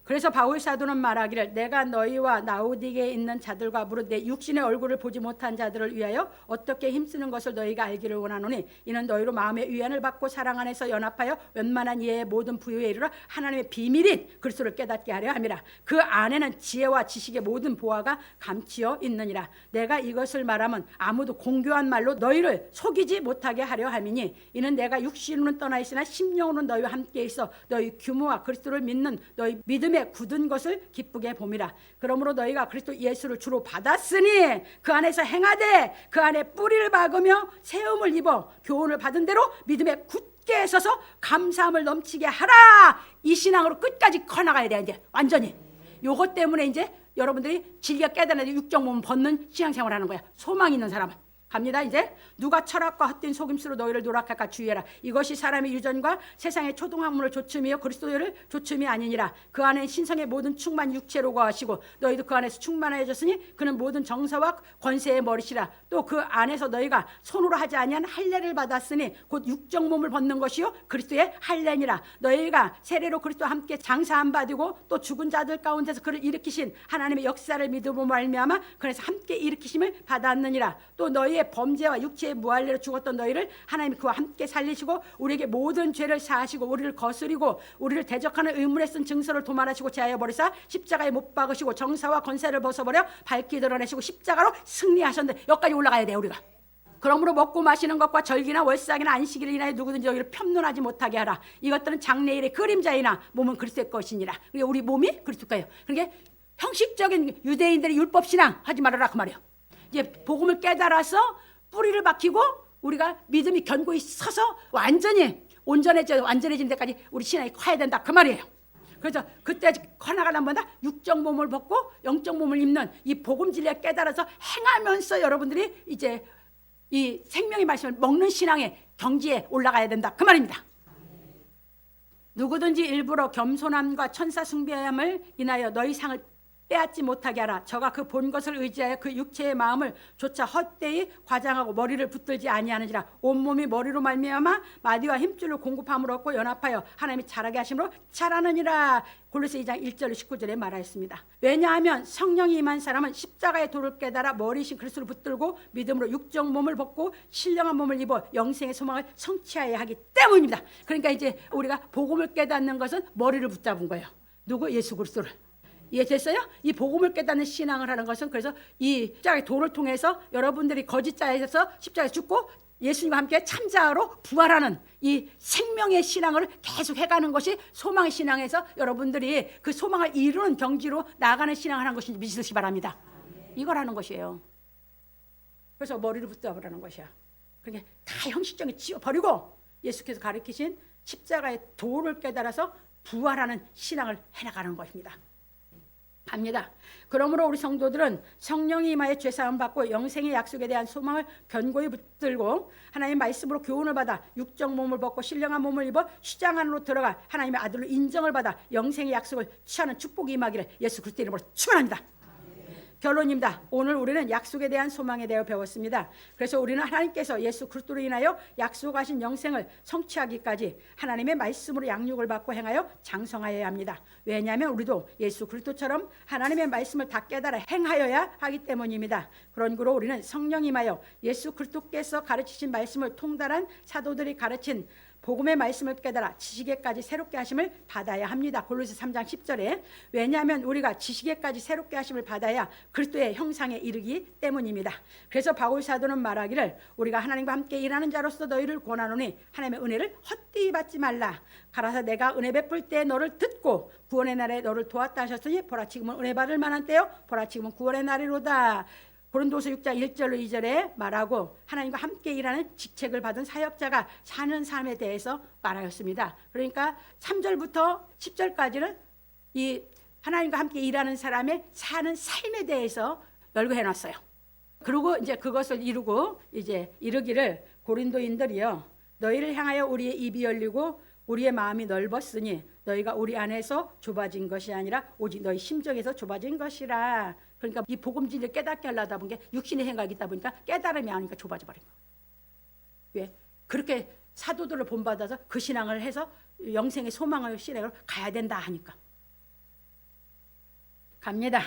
그래서 바울 사도는 말하기를 내가 너희와 라오디게에 있는 자들과 무릇 내 육신의 얼굴을 보지 못한 자들을 위하여 어떻게 힘쓰는 것을 너희가 알기를 원하노니 이는 너희로 마음의 위안을 받고 사랑 안에서 연합하여 웬만한 이해의 모든 부유에 이르러 하나님의 비밀인 그리스도를 깨닫게 하려 함이라. 그 안에는 지혜와 지식의 모든 보화가 감추어 있느니라. 내가 이것을 말하면 아무도 공교한 말로 너희를 속이지 못하게 하려 함이니 이는 내가 육신으로는 떠나 있으나 심령으로는 너희와 함께 있어 너희 규모와 그리스도를 믿는 너희 믿음의 굳은 것을 기쁘게 봄이라. 그러므로 너희가 그리스도 예수를 주로 받았으니 그 안에서 행하되 그 안에 뿌리를 박으며 세움을 입어 교훈을 받은 대로 믿음에 굳게 서서 감사함을 넘치게 하라. 이 신앙으로 끝까지 커나가야 돼. 이제 완전히 요것 때문에 이제 여러분들이 진리가 깨달아서 육적 몸을 벗는 신앙생활을 하는 거야. 소망 있는 사람은. 갑니다. 이제 누가 철학과 헛된 속임수로 너희를 노락할까 주의해라. 이것이 사람의 유전과 세상의 초등학문을 조춤이요 그리스도를 조춤이 아니니라. 그 안에 신성의 모든 충만 육체로 거하시고 너희도 그 안에서 충만하여졌으니 그는 모든 정사와 권세의 머리시라. 또 그 안에서 너희가 손으로 하지 아니한 할례를 받았으니 곧 육적 몸을 벗는 것이요 그리스도의 할례니라. 너희가 세례로 그리스도와 함께 장사함 받이고 또 죽은 자들 가운데서 그를 일으키신 하나님의 역사를 믿음으로 말미암아 그래서 함께 일으키심을 받았느니라. 또 너희의 범죄와 육체의 무할례로 죽었던 너희를 하나님이 그와 함께 살리시고 우리에게 모든 죄를 사하시고 우리를 거스리고 우리를 대적하는 의문에 쓴 증서를 도말하시고 제하여 버리사 십자가에 못 박으시고 정사와 권세를 벗어버려 밝히 드러내시고 십자가로 승리하셨는데 여기까지 올라가야 돼 우리가. 그러므로 먹고 마시는 것과 절기나 월삭이나 안식일을 인하여 누구든지 여기를 편론하지 못하게 하라. 이것들은 장래일의 그림자이나 몸은 그리스도의 것이니라. 그러니까 우리 몸이 그리스도예요. 그러니까 형식적인 유대인들의 율법 신앙 하지 말아라 그 말이에요. 이제 복음을 깨달아서 뿌리를 박히고 우리가 믿음이 견고히 서서 완전히 완전해진 데까지 우리 신앙이 커야 된다 그 말이에요. 그래서 그때 커나가는 보다 육적 몸을 벗고 영적 몸을 입는 이 복음 진리를 깨달아서 행하면서 여러분들이 이제 이 생명의 말씀을 먹는 신앙의 경지에 올라가야 된다 그 말입니다. 누구든지 일부러 겸손함과 천사 숭배함을 인하여 너희 상을 빼앗지 못하게 하라. 저가 그 본 것을 의지하여 그 육체의 마음을 조차 헛되이 과장하고 머리를 붙들지 아니하는지라. 온몸이 머리로 말미암아 마디와 힘줄로 공급함을 얻고 연합하여 하나님이 자라게 하심으로 자라느니라. 골로새 2장 1절 19절에 말하였습니다. 왜냐하면 성령이 임한 사람은 십자가의 도를 깨달아 머리이신 그리스도를 붙들고 믿음으로 육적 몸을 벗고 신령한 몸을 입어 영생의 소망을 성취하여야 하기 때문입니다. 그러니까 이제 우리가 복음을 깨닫는 것은 머리를 붙잡은 거예요. 누구? 예수 그리스도를. 이해됐어요? 이 복음을 깨닫는 신앙을 하는 것은 그래서 이 십자가의 도를 통해서 여러분들이 거짓 자에서 십자가에 죽고 예수님과 함께 참자로 부활하는 이 생명의 신앙을 계속 해가는 것이 소망의 신앙에서 여러분들이 그 소망을 이루는 경지로 나아가는 신앙을 하는 것인지 믿으시기 바랍니다. 이걸 하는 것이에요. 그래서 머리를 붙잡으라는 것이야. 그러니까 다 형식적인 지워버리고 예수께서 가르치신 십자가의 도를 깨달아서 부활하는 신앙을 해나가는 것입니다. 합니다. 그러므로 우리 성도들은 성령이 임하여 죄사함 받고 영생의 약속에 대한 소망을 견고히 붙들고 하나님의 말씀으로 교훈을 받아 육적 몸을 벗고 신령한 몸을 입어 휘장 안으로 들어가 하나님의 아들로 인정을 받아 영생의 약속을 취하는 축복이 임하기를 예수 그리스도 이름으로 축원합니다. 결론입니다. 오늘 우리는 약속에 대한 소망에 대해 배웠습니다. 그래서 우리는 하나님께서 예수 그리스도로 인하여 약속하신 영생을 성취하기까지 하나님의 말씀으로 양육을 받고 행하여 장성하여야 합니다. 왜냐하면 우리도 예수 그리스도처럼 하나님의 말씀을 다 깨달아 행하여야 하기 때문입니다. 그런 구로 우리는 성령 임하여 예수 그리스도께서 가르치신 말씀을 통달한 사도들이 가르친 복음의 말씀을 깨달아 지식에까지 새롭게 하심을 받아야 합니다. 골로새 3장 10절에 왜냐하면 우리가 지식에까지 새롭게 하심을 받아야 그리스도의 형상에 이르기 때문입니다. 그래서 바울 사도는 말하기를 우리가 하나님과 함께 일하는 자로서 너희를 권하노니 하나님의 은혜를 헛되이 받지 말라. 가라사 내가 은혜 베풀 때 너를 듣고 구원의 날에 너를 도왔다 하셨으니 보라 지금은 은혜 받을 만한 때요 보라 지금은 구원의 날이로다. 고린도서 6장 1절로 2절에 말하고 하나님과 함께 일하는 직책을 받은 사역자가 사는 삶에 대해서 말하였습니다. 그러니까 3절부터 10절까지는 이 하나님과 함께 일하는 사람의 사는 삶에 대해서 열거해 놨어요. 그리고 이제 그것을 이루고 이제 이르기를 고린도인들이여 너희를 향하여 우리의 입이 열리고 우리의 마음이 넓었으니 너희가 우리 안에서 좁아진 것이 아니라 오직 너희 심정에서 좁아진 것이라. 그러니까 이 복음 진리를 깨닫게 하려다 보니까 육신의 생각이 있다 보니까 깨달음이 아니니까 좁아져 버린 거예요. 왜? 그렇게 사도들을 본받아서 그 신앙을 해서 영생의 소망의 실행으로 가야 된다 하니까. 갑니다.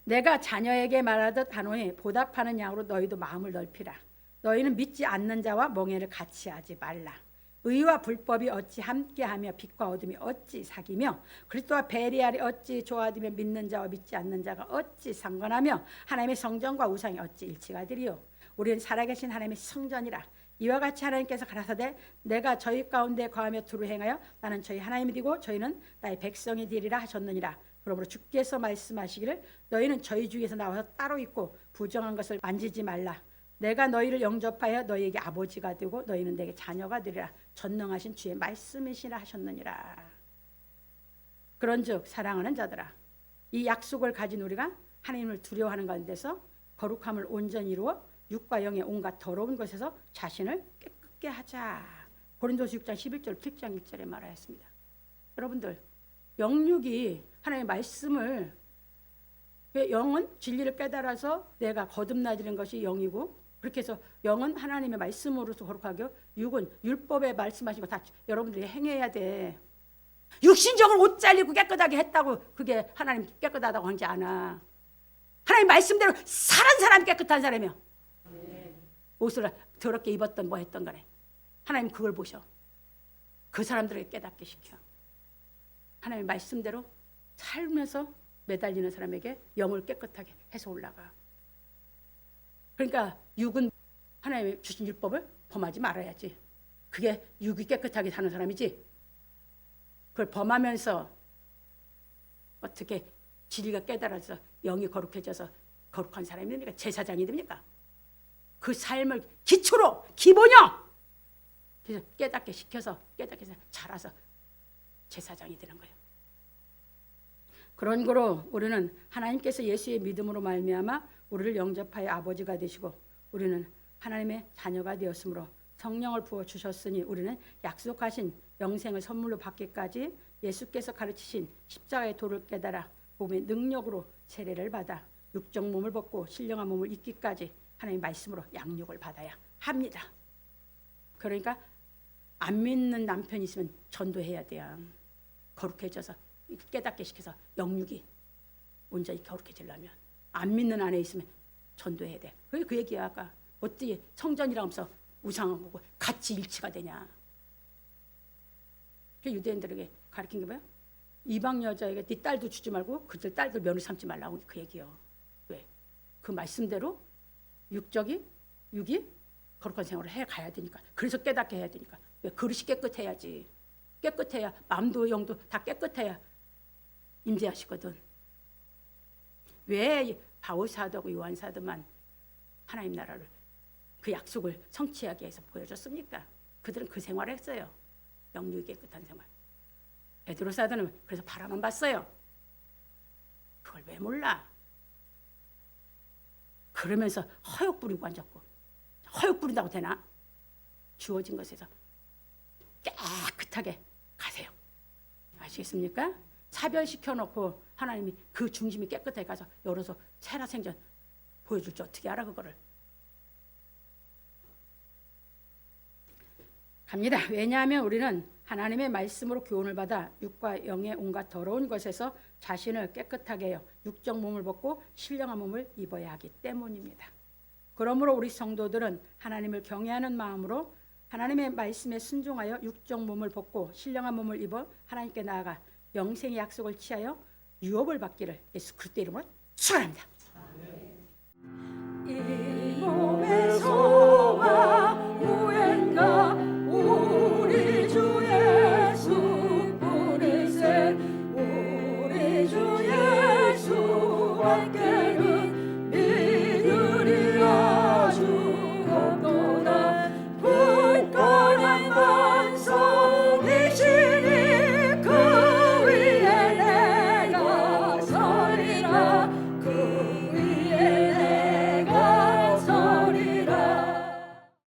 내가 자녀에게 말하듯 하노니 보답하는 양으로 너희도 마음을 넓히라. 너희는 믿지 않는 자와 멍에를 같이 하지 말라. 의와 불법이 어찌 함께하며 빛과 어둠이 어찌 사귀며 그리스도와 베리알이 어찌 조화되며 믿는 자와 믿지 않는 자가 어찌 상관하며 하나님의 성전과 우상이 어찌 일치가 되리요. 우리는 살아계신 하나님의 성전이라. 이와 같이 하나님께서 가라사대 내가 저희 가운데 거하며 두루 행하여 나는 저희 하나님이 되고 저희는 나의 백성이 되리라 하셨느니라. 그러므로 주께서 말씀하시기를 너희는 저희 중에서 나와서 따로 있고 부정한 것을 만지지 말라. 내가 너희를 영접하여 너희에게 아버지가 되고 너희는 내게 자녀가 되리라. 전능하신 주의 말씀이시라 하셨느니라. 그런즉 사랑하는 자들아 이 약속을 가진 우리가 하나님을 두려워하는 가운데서 거룩함을 온전히 이루어 육과 영의 온갖 더러운 것에서 자신을 깨끗게 하자. 고린도서 6장 11절 7장 1절에 말하였습니다. 여러분들 영육이 하나님의 말씀을 영은 진리를 깨달아서 내가 거듭나지는 것이 영이고 그렇게 해서 영은 하나님의 말씀으로서 거룩하고 육은 율법에 말씀하신 거 다 여러분들이 행해야 돼. 육신적으로 옷 잘리고 깨끗하게 했다고 그게 하나님 깨끗하다고 하지 않아. 하나님 말씀대로 사는 사람이 깨끗한 사람이요. 옷을 더럽게 입었던 뭐 했던 간에 하나님 그걸 보셔. 그 사람들에게 깨닫게 시켜. 하나님 말씀대로 살면서 매달리는 사람에게 영을 깨끗하게 해서 올라가. 그러니까 육은 하나님의 주신 율법을 범하지 말아야지. 그게 육이 깨끗하게 사는 사람이지. 그걸 범하면서 어떻게 진리가 깨달아서 영이 거룩해져서 거룩한 사람이 됩니까? 제사장이 됩니까? 그 삶을 기초로 기본이요. 그래서 깨닫게 시켜서 깨닫게 해서 자라서 제사장이 되는 거예요. 그런 거로 우리는 하나님께서 예수의 믿음으로 말미암아 우리를 영접하여 아버지가 되시고 우리는 하나님의 자녀가 되었으므로 성령을 부어 주셨으니 우리는 약속하신 영생을 선물로 받기까지 예수께서 가르치신 십자가의 도를 깨달아 몸의 능력으로 세례를 받아 육적 몸을 벗고 신령한 몸을 입기까지 하나님의 말씀으로 양육을 받아야 합니다. 그러니까 안 믿는 남편이 있으면 전도해야 돼요. 거룩해져서 깨닫게 시켜서 영육이 온전히 거룩해지려면 안 믿는 아내 있으면 전도해야 돼. 그게 그 얘기야. 아까 어떻게 성전이라 하면서 우상하고 같이 일치가 되냐. 그 유대인들에게 가르친 게 뭐야? 이방 여자에게 네 딸도 주지 말고 그들 딸들 며느리 삼지 말라고 그 얘기요. 왜? 그 말씀대로 육이 거룩한 생활을 해 가야 되니까. 그래서 깨닫게 해야 되니까. 왜? 그릇이 깨끗해야지. 깨끗해야 마음도 영도 다 깨끗해야 임재하시거든. 왜 바울 사도하고 요한 사도만 하나님 나라를 그 약속을 성취하게 해서 보여줬습니까? 그들은 그 생활을 했어요. 영육이 깨끗한 생활. 베드로 사도는 그래서 바라만 봤어요. 그걸 왜 몰라? 그러면서 허욕 부리고 앉았고. 허욕 부린다고 되나? 주어진 것에서 깨끗하게 가세요. 아시겠습니까? 차별시켜놓고 하나님이 그 중심이 깨끗하게 가서 열어서 살아생전 보여줄지 어떻게 알아 그거를. 갑니다. 왜냐하면 우리는 하나님의 말씀으로 교훈을 받아 육과 영의 온갖 더러운 것에서 자신을 깨끗하게 해요. 육적 몸을 벗고 신령한 몸을 입어야 하기 때문입니다. 그러므로 우리 성도들은 하나님을 경외하는 마음으로 하나님의 말씀에 순종하여 육적 몸을 벗고 신령한 몸을 입어 하나님께 나아가 영생의 약속을 취하여 유업을 받기를 예수 그리스도 이름으로 축원합니다.